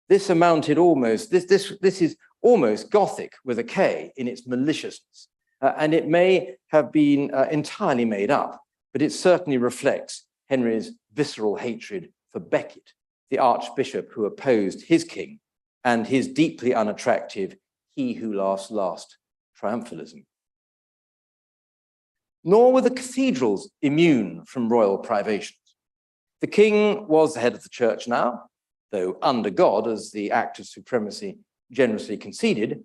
This amounted almost, this is almost Gothic with a K in its maliciousness, and it may have been entirely made up, but it certainly reflects Henry's visceral hatred for Becket, the archbishop who opposed his king, and his deeply unattractive "he who laughs last" triumphalism. Nor were the cathedrals immune from royal privations. The king was the head of the church now, though under God, as the Act of Supremacy generously conceded.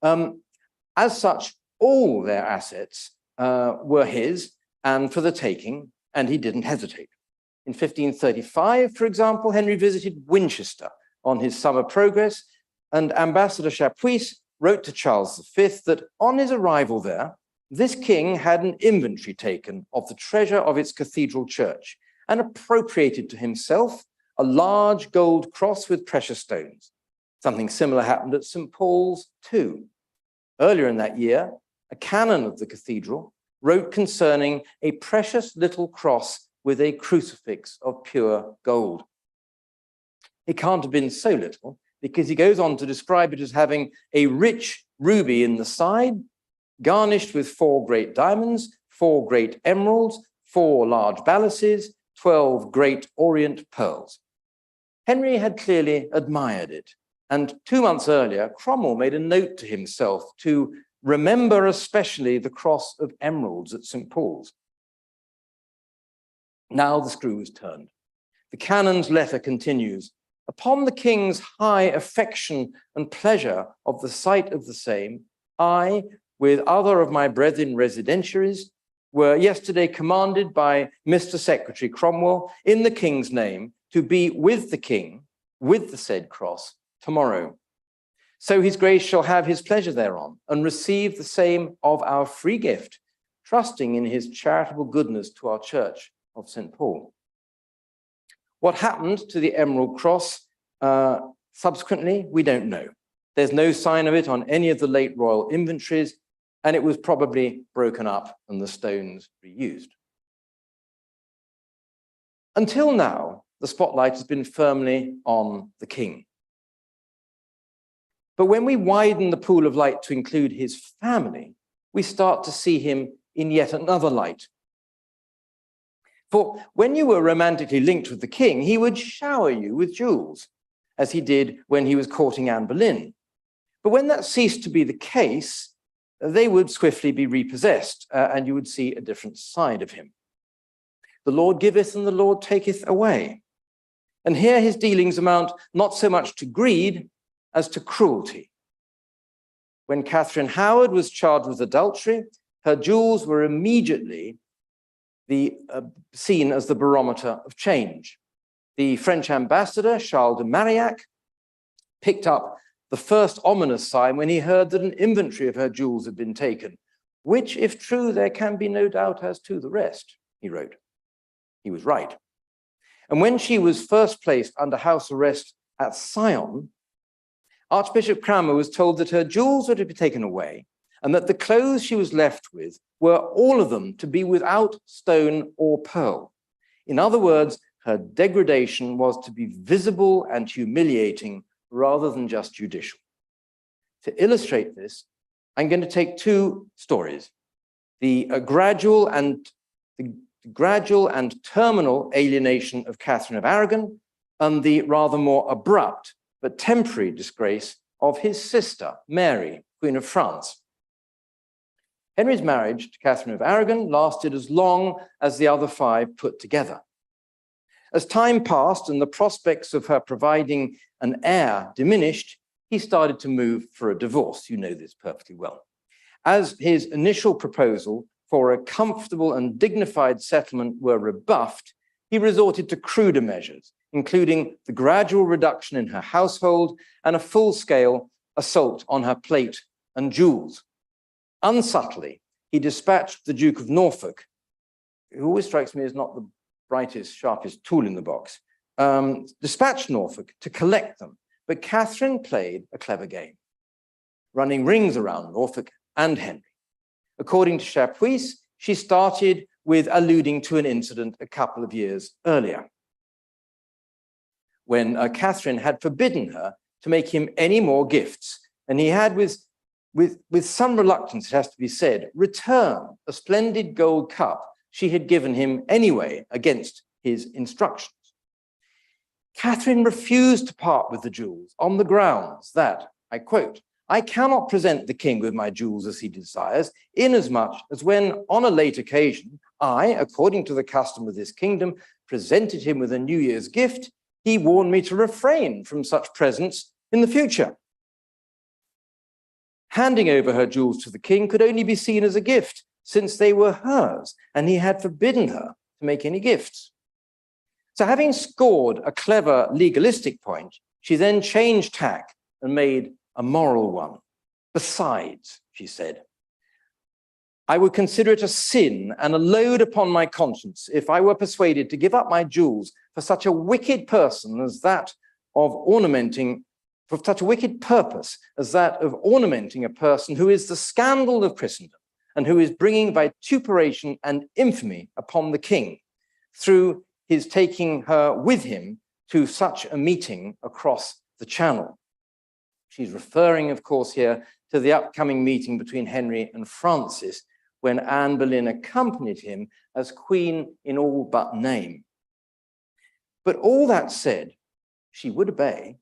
As such, all their assets were his and for the taking, and he didn't hesitate. In 1535, for example, Henry visited Winchester on his summer progress, and Ambassador Chapuis wrote to Charles V that on his arrival there, this king had an inventory taken of the treasure of its cathedral church and appropriated to himself a large gold cross with precious stones. Something similar happened at St. Paul's too. Earlier in that year, a canon of the cathedral wrote concerning a precious little cross with a crucifix of pure gold. It can't have been so little, because he goes on to describe it as having a rich ruby in the side, garnished with 4 great diamonds, 4 great emeralds, 4 large balances, 12 great orient pearls. Henry had clearly admired it, and 2 months earlier, Cromwell made a note to himself to remember especially the cross of emeralds at St. Paul's. Now the screw was turned. The canon's letter continues, "Upon the king's high affection and pleasure of the sight of the same, I, with other of my brethren residentiaries, were yesterday commanded by Mr. Secretary Cromwell in the king's name to be with the king, with the said cross, tomorrow. So his grace shall have his pleasure thereon, and receive the same of our free gift, trusting in his charitable goodness to our church of St. Paul." What happened to the Emerald Cross subsequently, we don't know. There's no sign of it on any of the late royal inventories, and it was probably broken up and the stones reused. Until now, the spotlight has been firmly on the king. But when we widen the pool of light to include his family, we start to see him in yet another light. For when you were romantically linked with the king, he would shower you with jewels, as he did when he was courting Anne Boleyn. But when that ceased to be the case, they would swiftly be repossessed, and you would see a different side of him. The Lord giveth and the Lord taketh away. And here his dealings amount not so much to greed as to cruelty. When Catherine Howard was charged with adultery, her jewels were immediately seen as the barometer of change. The French ambassador, Charles de Marillac, picked up the first ominous sign when he heard that an inventory of her jewels had been taken, which, if true, there can be no doubt as to the rest, he wrote. He was right. And when she was first placed under house arrest at Sion, Archbishop Cranmer was told that her jewels were to be taken away and that the clothes she was left with were all of them to be without stone or pearl. In other words, her degradation was to be visible and humiliating rather than just judicial. To illustrate this, I'm going to take two stories: the gradual and terminal alienation of Catherine of Aragon and the rather more abrupt but temporary disgrace of his sister, Mary, Queen of France. Henry's marriage to Catherine of Aragon lasted as long as the other five put together. As time passed and the prospects of her providing an heir diminished, he started to move for a divorce. You know this perfectly well. As his initial proposal for a comfortable and dignified settlement were rebuffed, he resorted to cruder measures, including the gradual reduction in her household and a full-scale assault on her plate and jewels. Unsubtly, he dispatched the Duke of Norfolk, who always strikes me as not the brightest, sharpest tool in the box, dispatched Norfolk to collect them. But Catherine played a clever game, running rings around Norfolk and Henry. According to Chapuis, she started with alluding to an incident a couple of years earlier, when Catherine had forbidden her to make him any more gifts, and he had, with some reluctance, it has to be said, returned a splendid gold cup she had given him anyway against his instructions. Catherine refused to part with the jewels on the grounds that, I quote, "I cannot present the king with my jewels as he desires, inasmuch as when, on a late occasion, I, according to the custom of this kingdom, presented him with a New Year's gift, he warned me to refrain from such presents in the future." Handing over her jewels to the king could only be seen as a gift, since they were hers, and he had forbidden her to make any gifts. So having scored a clever legalistic point, she then changed tack and made a moral one. "Besides," she said, "I would consider it a sin and a load upon my conscience if I were persuaded to give up my jewels for such a wicked person as that of ornamenting, for such a wicked purpose as that of ornamenting a person who is the scandal of Christendom and who is bringing vituperation and infamy upon the king through his taking her with him to such a meeting across the Channel." She's referring, of course, here to the upcoming meeting between Henry and Francis, when Anne Boleyn accompanied him as queen in all but name. But all that said, she would obey.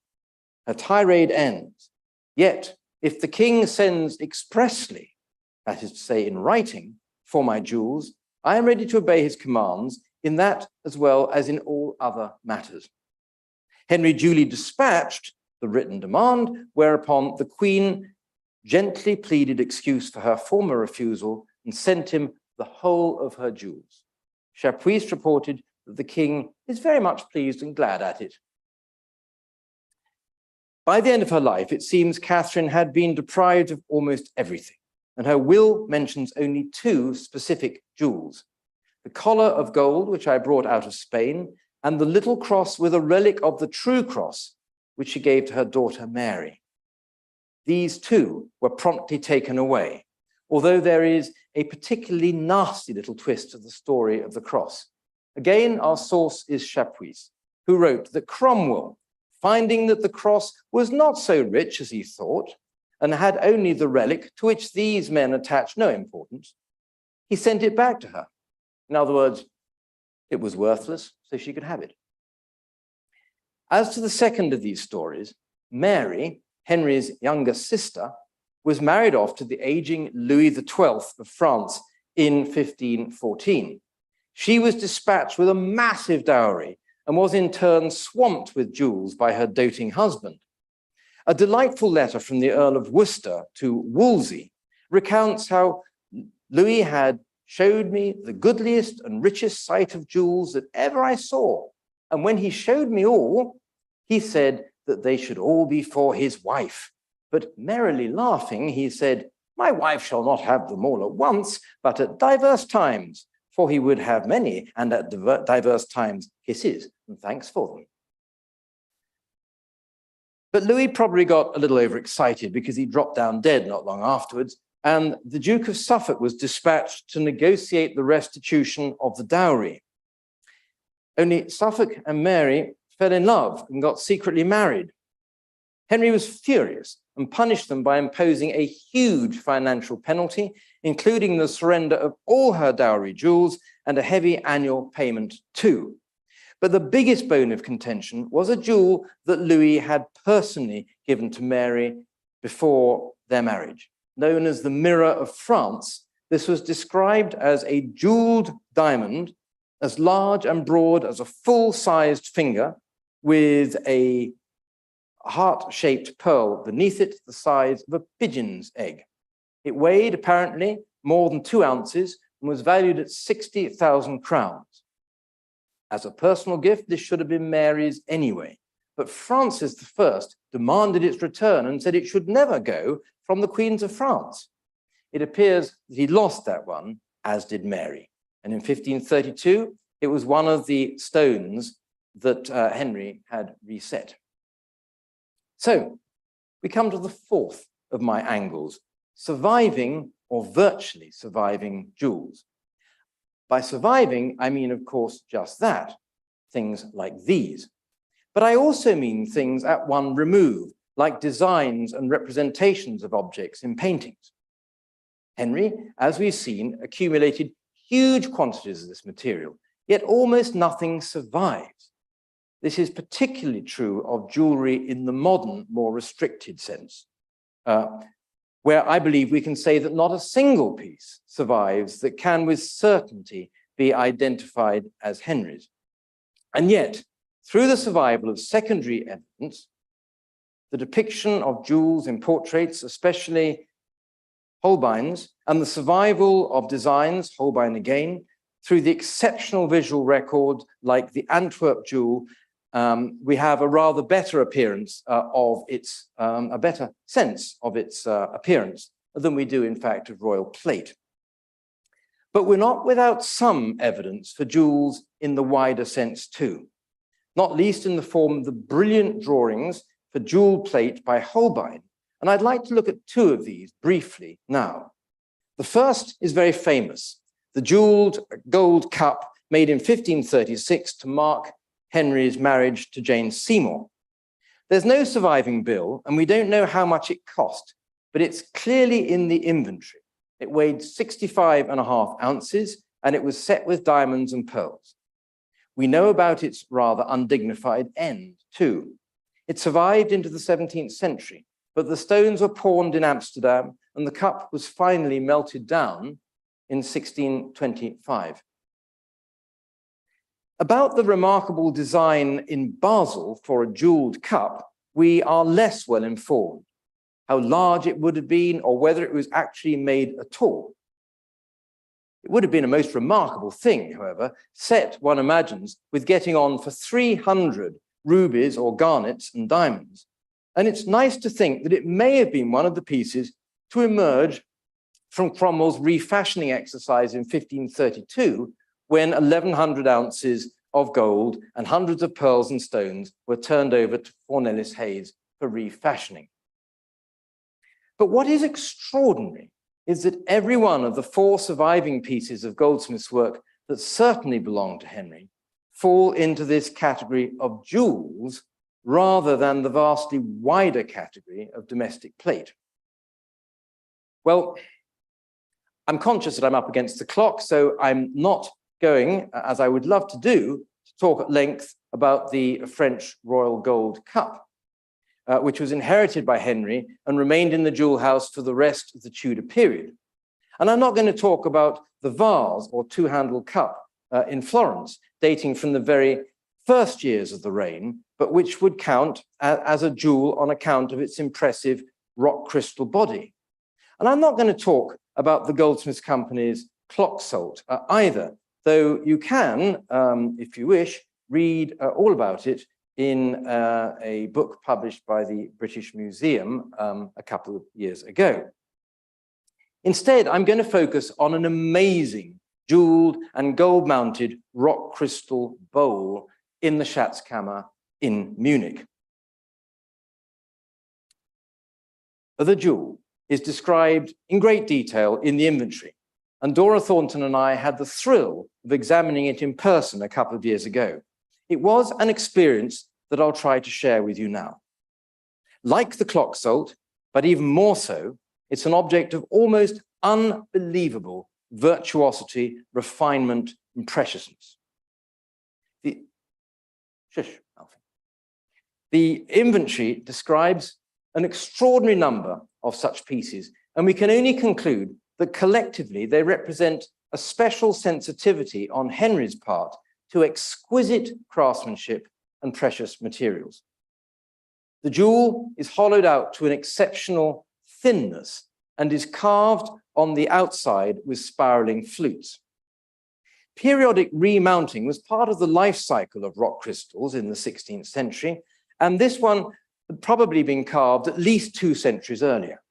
Her tirade ends. "Yet, if the king sends expressly, that is to say in writing, for my jewels, I am ready to obey his commands in that as well as in all other matters." Henry duly dispatched the written demand, whereupon the queen gently pleaded excuse for her former refusal and sent him the whole of her jewels. Chapuis reported that the king is very much pleased and glad at it. By the end of her life, it seems Catherine had been deprived of almost everything, and her will mentions only two specific jewels: the collar of gold, which I brought out of Spain, and the little cross with a relic of the true cross, which she gave to her daughter Mary. These two were promptly taken away, although there is a particularly nasty little twist to the story of the cross. Again, our source is Chapuis, who wrote that Cromwell, finding that the cross was not so rich as he thought, and had only the relic to which these men attached no importance, he sent it back to her. In other words, it was worthless, so she could have it. As to the second of these stories, Mary, Henry's younger sister, was married off to the aging Louis XII of France in 1514. She was dispatched with a massive dowry and was in turn swamped with jewels by her doting husband. A delightful letter from the Earl of Worcester to Wolsey recounts how Louis had showed me the goodliest and richest sight of jewels that ever I saw. And when he showed me all, he said that they should all be for his wife. But merrily laughing, he said, "My wife shall not have them all at once, but at diverse times, for he would have many, and at diverse times kisses and thanks for them." But Louis probably got a little overexcited because he dropped down dead not long afterwards, and the Duke of Suffolk was dispatched to negotiate the restitution of the dowry. Only Suffolk and Mary fell in love and got secretly married. Henry was furious and punished them by imposing a huge financial penalty, including the surrender of all her dowry jewels and a heavy annual payment too. But the biggest bone of contention was a jewel that Louis had personally given to Mary before their marriage. Known as the Mirror of France, this was described as a jeweled diamond as large and broad as a full-sized finger, with a heart-shaped pearl beneath it the size of a pigeon's egg. It weighed apparently more than 2 ounces and was valued at 60,000 crowns. As a personal gift, this should have been Mary's anyway, but Francis I demanded its return and said it should never go from the Queens of France. It appears that he lost that one, as did Mary. And in 1532, it was one of the stones that Henry had reset. So we come to the fourth of my angles, surviving or virtually surviving jewels. By surviving, I mean, of course, just that, things like these. But I also mean things at one remove, like designs and representations of objects in paintings. Henry, as we've seen, accumulated huge quantities of this material, yet almost nothing survives. This is particularly true of jewelry in the modern, more restricted sense, where I believe we can say that not a single piece survives that can with certainty be identified as Henry's. And yet, through the survival of secondary evidence, the depiction of jewels in portraits, especially Holbein's, and the survival of designs, Holbein again, through the exceptional visual record like the Antwerp jewel, we have a rather better appearance of its, a better sense of its appearance than we do, in fact, of royal plate. But we're not without some evidence for jewels in the wider sense too, not least in the form of the brilliant drawings for jewel plate by Holbein. And I'd like to look at 2 of these briefly now. The first is very famous, the jeweled gold cup made in 1536 to mark Henry's marriage to Jane Seymour. There's no surviving bill, and we don't know how much it cost, but it's clearly in the inventory. It weighed 65.5 ounces, and it was set with diamonds and pearls. We know about its rather undignified end, too. It survived into the 17th century, but the stones were pawned in Amsterdam, and the cup was finally melted down in 1625. About the remarkable design in Basel for a jeweled cup, we are less well informed. How large it would have been, or whether it was actually made at all. It would have been a most remarkable thing, however, set, one imagines, with getting on for 300 rubies or garnets and diamonds. And it's nice to think that it may have been one of the pieces to emerge from Cromwell's refashioning exercise in 1532, when 1,100 ounces of gold and hundreds of pearls and stones were turned over to Cornelis Hayes for refashioning. But what is extraordinary is that every one of the 4 surviving pieces of goldsmith's work that certainly belong to Henry fall into this category of jewels rather than the vastly wider category of domestic plate. Well, I'm conscious that I'm up against the clock, so I'm not going, as I would love to do, to talk at length about the French Royal Gold Cup, which was inherited by Henry and remained in the jewel house for the rest of the Tudor period. And I'm not going to talk about the vase or 2-handled cup in Florence, dating from the very first years of the reign, but which would count as a jewel on account of its impressive rock crystal body. And I'm not going to talk about the Goldsmiths Company's clock salt either, though you can, if you wish, read all about it in a book published by the British Museum a couple of years ago. Instead, I'm going to focus on an amazing jeweled and gold-mounted rock crystal bowl in the Schatzkammer in Munich. The jewel is described in great detail in the inventory, and Dora Thornton and I had the thrill of examining it in person a couple of years ago. It was an experience that I'll try to share with you now. Like the clock salt, but even more so, it's an object of almost unbelievable virtuosity, refinement, and preciousness. The inventory describes an extraordinary number of such pieces, and we can only conclude that collectively they represent a special sensitivity on Henry's part to exquisite craftsmanship and precious materials. The jewel is hollowed out to an exceptional thinness and is carved on the outside with spiraling flutes. Periodic remounting was part of the life cycle of rock crystals in the 16th century, and this one had probably been carved at least 2 centuries earlier.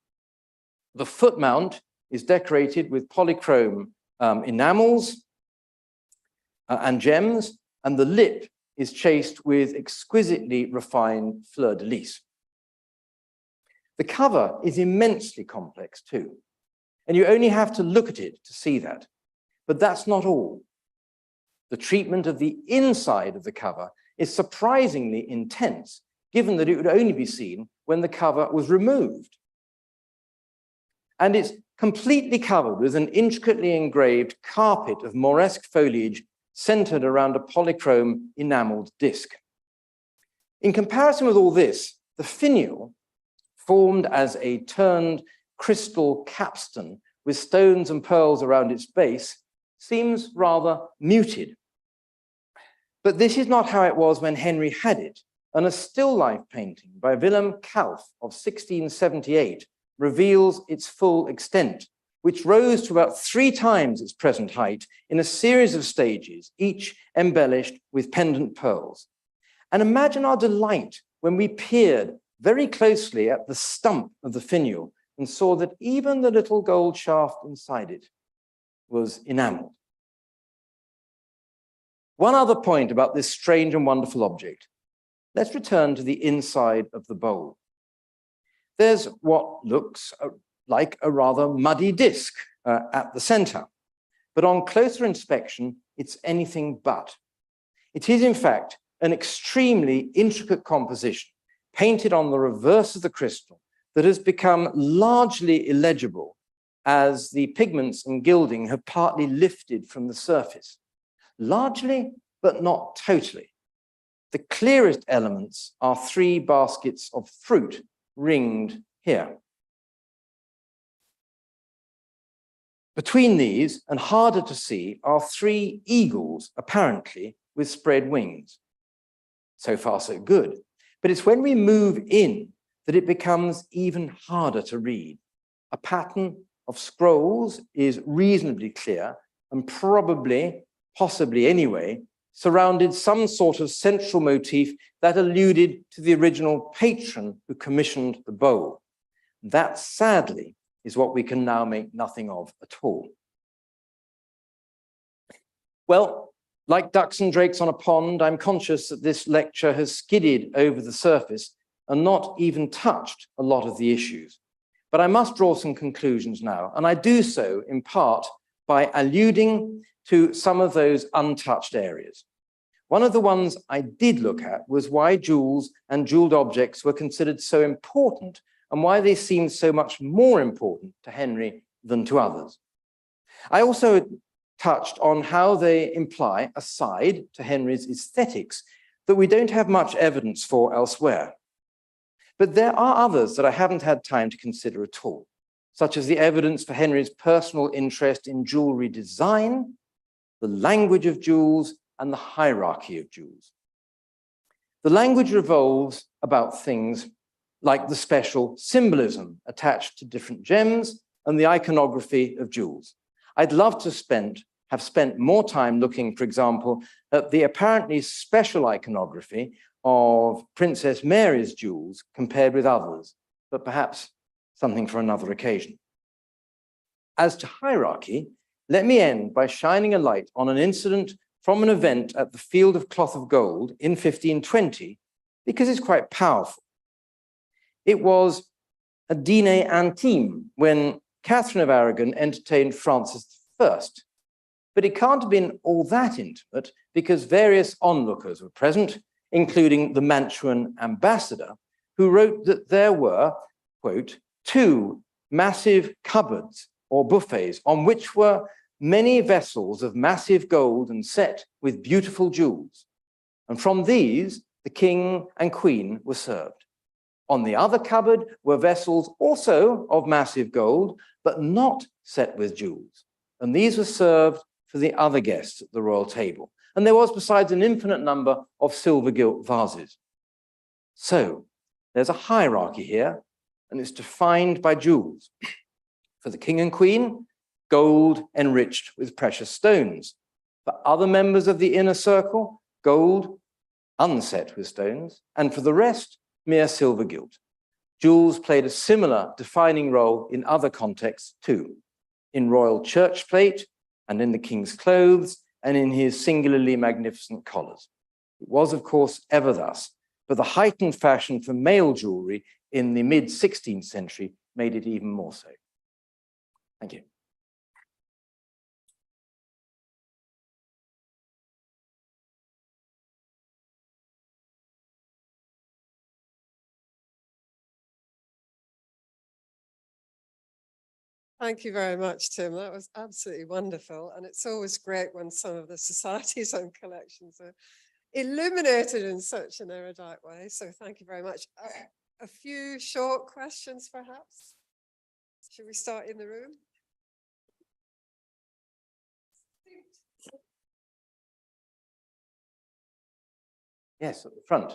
The foot mount is decorated with polychrome enamels and gems, and the lip is chased with exquisitely refined fleur-de-lis. The cover is immensely complex too, and you only have to look at it to see that. But that's not all. The treatment of the inside of the cover is surprisingly intense, given that it would only be seen when the cover was removed. And it's completely covered with an intricately engraved carpet of Moresque foliage centered around a polychrome enameled disc. In comparison with all this, the finial, formed as a turned crystal capstan with stones and pearls around its base, seems rather muted. But this is not how it was when Henry had it, and a still life painting by Willem Kalf of 1678 reveals its full extent, which rose to about 3 times its present height in a series of stages, each embellished with pendant pearls. And imagine our delight when we peered very closely at the stump of the finial and saw that even the little gold shaft inside it was enameled. One other point about this strange and wonderful object. Let's return to the inside of the bowl. There's what looks like a rather muddy disc at the center, but on closer inspection, it's anything but. It is, in fact, an extremely intricate composition painted on the reverse of the crystal that has become largely illegible as the pigments and gilding have partly lifted from the surface. Largely, but not totally. The clearest elements are 3 baskets of fruit ringed here. Between these, and harder to see, are 3 eagles, apparently, with spread wings. So far, so good. But it's when we move in that it becomes even harder to read. A pattern of scrolls is reasonably clear and probably, possibly anyway, surrounded some sort of central motif that alluded to the original patron who commissioned the bowl. That, sadly, is what we can now make nothing of at all. Well, like ducks and drakes on a pond, I'm conscious that this lecture has skidded over the surface and not even touched a lot of the issues. But I must draw some conclusions now, and I do so in part by alluding to some of those untouched areas. One of the ones I did look at was why jewels and jeweled objects were considered so important and why they seemed so much more important to Henry than to others. I also touched on how they imply a side to Henry's aesthetics that we don't have much evidence for elsewhere. But there are others that I haven't had time to consider at all, such as the evidence for Henry's personal interest in jewelry design, the language of jewels, and the hierarchy of jewels. The language revolves about things like the special symbolism attached to different gems and the iconography of jewels. I'd love to have spent more time looking, for example, at the apparently special iconography of Princess Mary's jewels compared with others, but perhaps something for another occasion. As to hierarchy, let me end by shining a light on an incident from an event at the Field of Cloth of Gold in 1520, because it's quite powerful. It was a dîner intime when Catherine of Aragon entertained Francis I. But it can't have been all that intimate because various onlookers were present, including the Mantuan ambassador, who wrote that there were, quote, 2 massive cupboards or buffets on which were many vessels of massive gold and set with beautiful jewels. And from these, the king and queen were served. On the other cupboard were vessels also of massive gold, but not set with jewels. And these were served for the other guests at the royal table. And there was besides an infinite number of silver gilt vases. So there's a hierarchy here, and it's defined by jewels. For the king and queen, gold enriched with precious stones. For other members of the inner circle, gold unset with stones. And for the rest, mere silver gilt. Jewels played a similar defining role in other contexts too, in royal church plate and in the king's clothes and in his singularly magnificent collars. It was, of course, ever thus, but the heightened fashion for male jewelry in the mid-16th century made it even more so. Thank you. Thank you very much, Tim. That was absolutely wonderful. And it's always great when some of the society's own collections are illuminated in such an erudite way. So thank you very much. A few short questions, perhaps. Should we start in the room? Yes, at the front.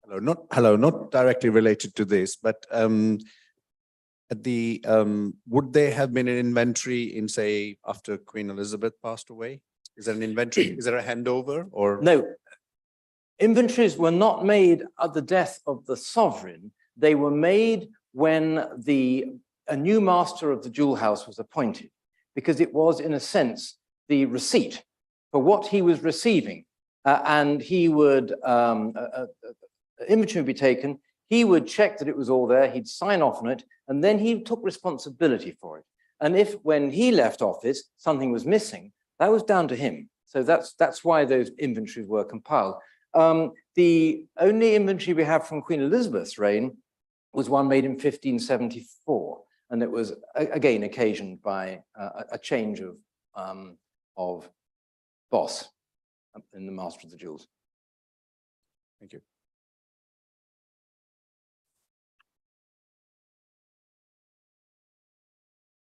Hello, not directly related to this, but would there have been an inventory in, say, after Queen Elizabeth passed away? Is there an inventory? Is there a handover or? No, inventories were not made at the death of the sovereign. They were made when a new master of the jewel house was appointed, because it was, in a sense, the receipt for what he was receiving. And he would, inventory would be taken, he would check that it was all there, he'd sign off on it, and then he took responsibility for it. And if, when he left office, something was missing, that was down to him. So that's why those inventories were compiled. The only inventory we have from Queen Elizabeth's reign was one made in 1574, and it was again occasioned by a change of boss in the Master of the Jewels. Thank you.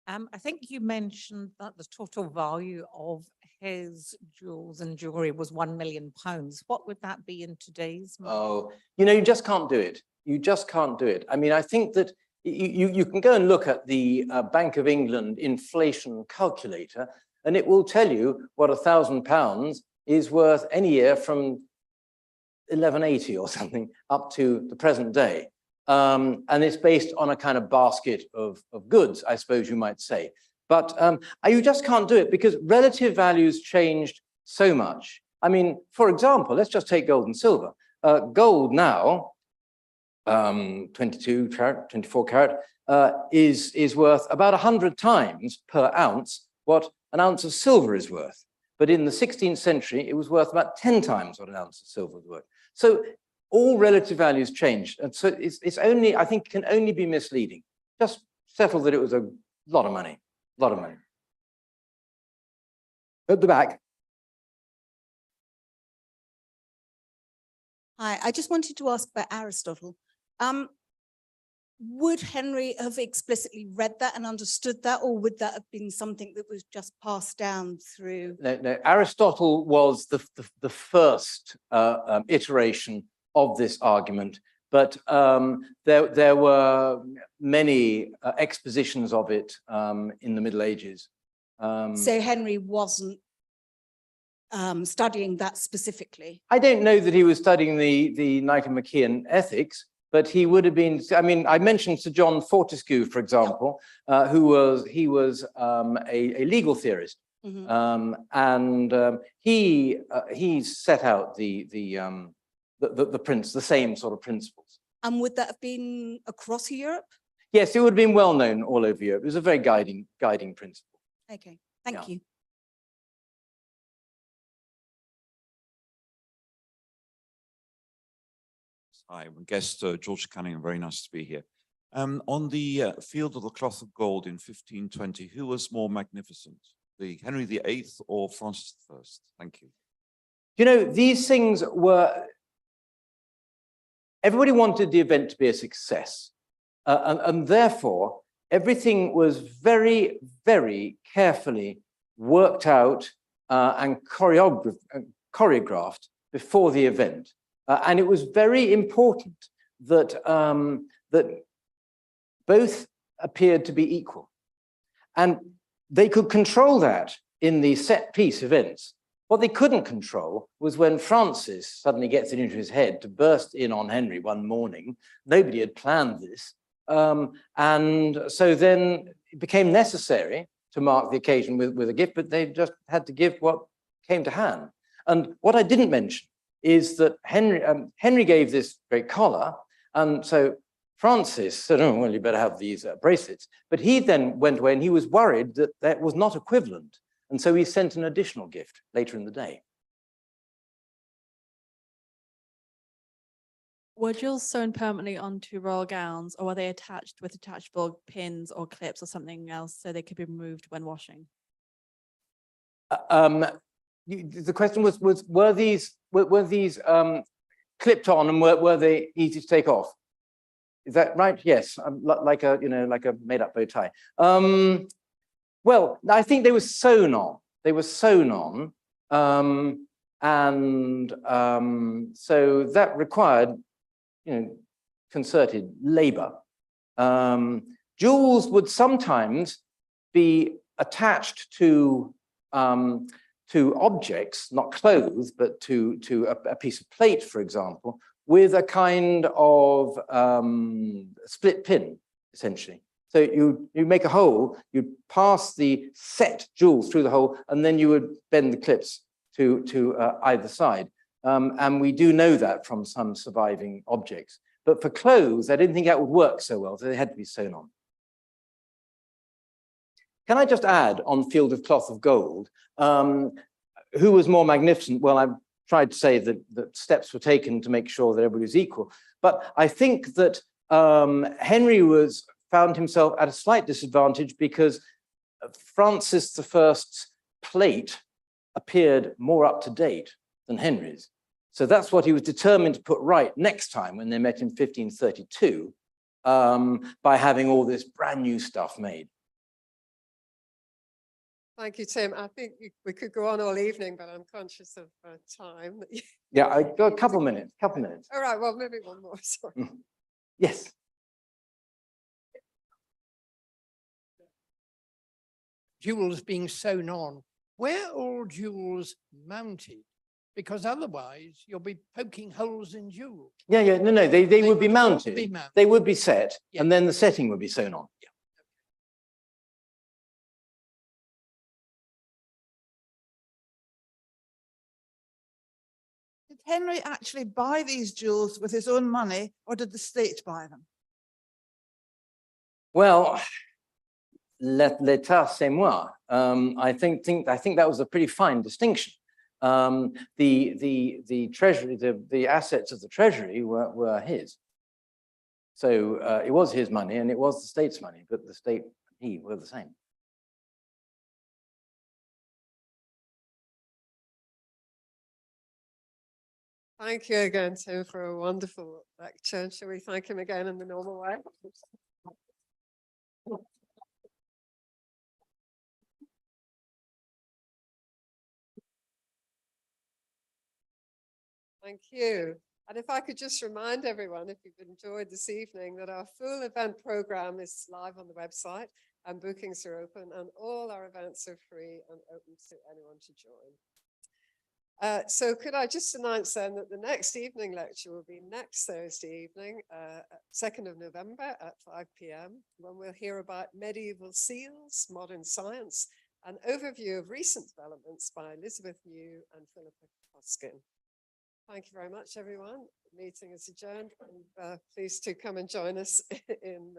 I think you mentioned that the total value of his jewels and jewelry was £1 million. What would that be in today's money? Oh, you just can't do it. You just can't do it. I mean, I think that you can go and look at the Bank of England inflation calculator, and it will tell you what £1,000 is worth any year from 1180 or something up to the present day. And it's based on a kind of basket of goods, I suppose you might say. But you just can't do it because relative values changed so much. I mean, for example, let's just take gold and silver. Gold now, 22 carat, 24 carat, is worth about 100 times per ounce what an ounce of silver is worth. But in the 16th century, it was worth about 10 times what an ounce of silver was worth. So all relative values changed. And so it's only, I think, can only be misleading. Just settle that it was a lot of money, a lot of money. At the back. Hi, I just wanted to ask about Aristotle. Would Henry have explicitly read that and understood that, or would that have been something that was just passed down through? No, Aristotle was the first iteration of this argument, but there were many expositions of it in the Middle Ages. So Henry wasn't studying that specifically? I don't know that he was studying the Nicomachean ethics, but he would have been. I mean, I mentioned Sir John Fortescue, for example, who was a legal theorist, and he set out the same sort of principles. And would that have been across Europe? Yes, it would have been well known all over Europe. It was a very guiding principle. Okay, thank Yeah. you. Hi, I'm guest George Cunningham. Very nice to be here. On the field of the cloth of gold in 1520, who was more magnificent, the Henry VIII or Francis I? Thank you. You know, these things were, everybody wanted the event to be a success. And therefore, everything was very, very carefully worked out and choreographed before the event. And it was very important that, that both appeared to be equal. And they could control that in the set piece events. What they couldn't control was when Francis suddenly gets it into his head to burst in on Henry one morning. Nobody had planned this. And so then it became necessary to mark the occasion with a gift, but they just had to give what came to hand. And what I didn't mention is that Henry gave this great collar, and so Francis said, oh, well, you better have these bracelets. But he then went away and he was worried that that was not equivalent. And so he sent an additional gift later in the day. Were jewels sewn permanently onto royal gowns, or were they attached with attachable pins or clips or something else so they could be removed when washing? The question was were these clipped on and were they easy to take off? Is that right? Yes, like a made-up bow tie. Well, I think they were sewn on. They were sewn on, so that required, concerted labor. Jewels would sometimes be attached to objects, not clothes, but to a piece of plate, for example, with a kind of split pin, essentially. So you make a hole, you pass the set jewels through the hole, and then you would bend the clips to either side. And we do know that from some surviving objects. But for clothes, I didn't think that would work so well, so they had to be sewn on. Can I just add on field of cloth of gold, who was more magnificent? Well, I've tried to say that steps were taken to make sure that everybody was equal. But I think that Henry found himself at a slight disadvantage because Francis I's plate appeared more up to date than Henry's. So that's what he was determined to put right next time when they met in 1532 by having all this brand new stuff made. Thank you, Tim. I think we could go on all evening, but I'm conscious of time. Yeah, I got a couple minutes. All right, well, maybe one more, sorry. Yes. Jewels being sewn on, where are all jewels mounted? Because otherwise you'll be poking holes in jewels. Yeah, no, they would be would all mounted. be mounted. They would be set, Yeah. and then the setting would be sewn on. Yeah. Did Henry actually buy these jewels with his own money, or did the state buy them? Well, l'état, c'est moi. I think that was a pretty fine distinction. The treasury, the assets of the treasury were his. So it was his money and it was the state's money, but the state and he were the same. Thank you again, Tim, for a wonderful lecture. Shall we thank him again in the normal way? Thank you. And if I could just remind everyone, if you've enjoyed this evening, that our full event program is live on the website and bookings are open and all our events are free and open to anyone to join. So could I just announce then that the next evening lecture will be next Thursday evening, 2nd of November at 5 p.m, when we'll hear about medieval seals, modern science, an overview of recent developments by Elizabeth New and Philippa Hoskin. Thank you very much, everyone. Meeting is adjourned, and please to come and join us in the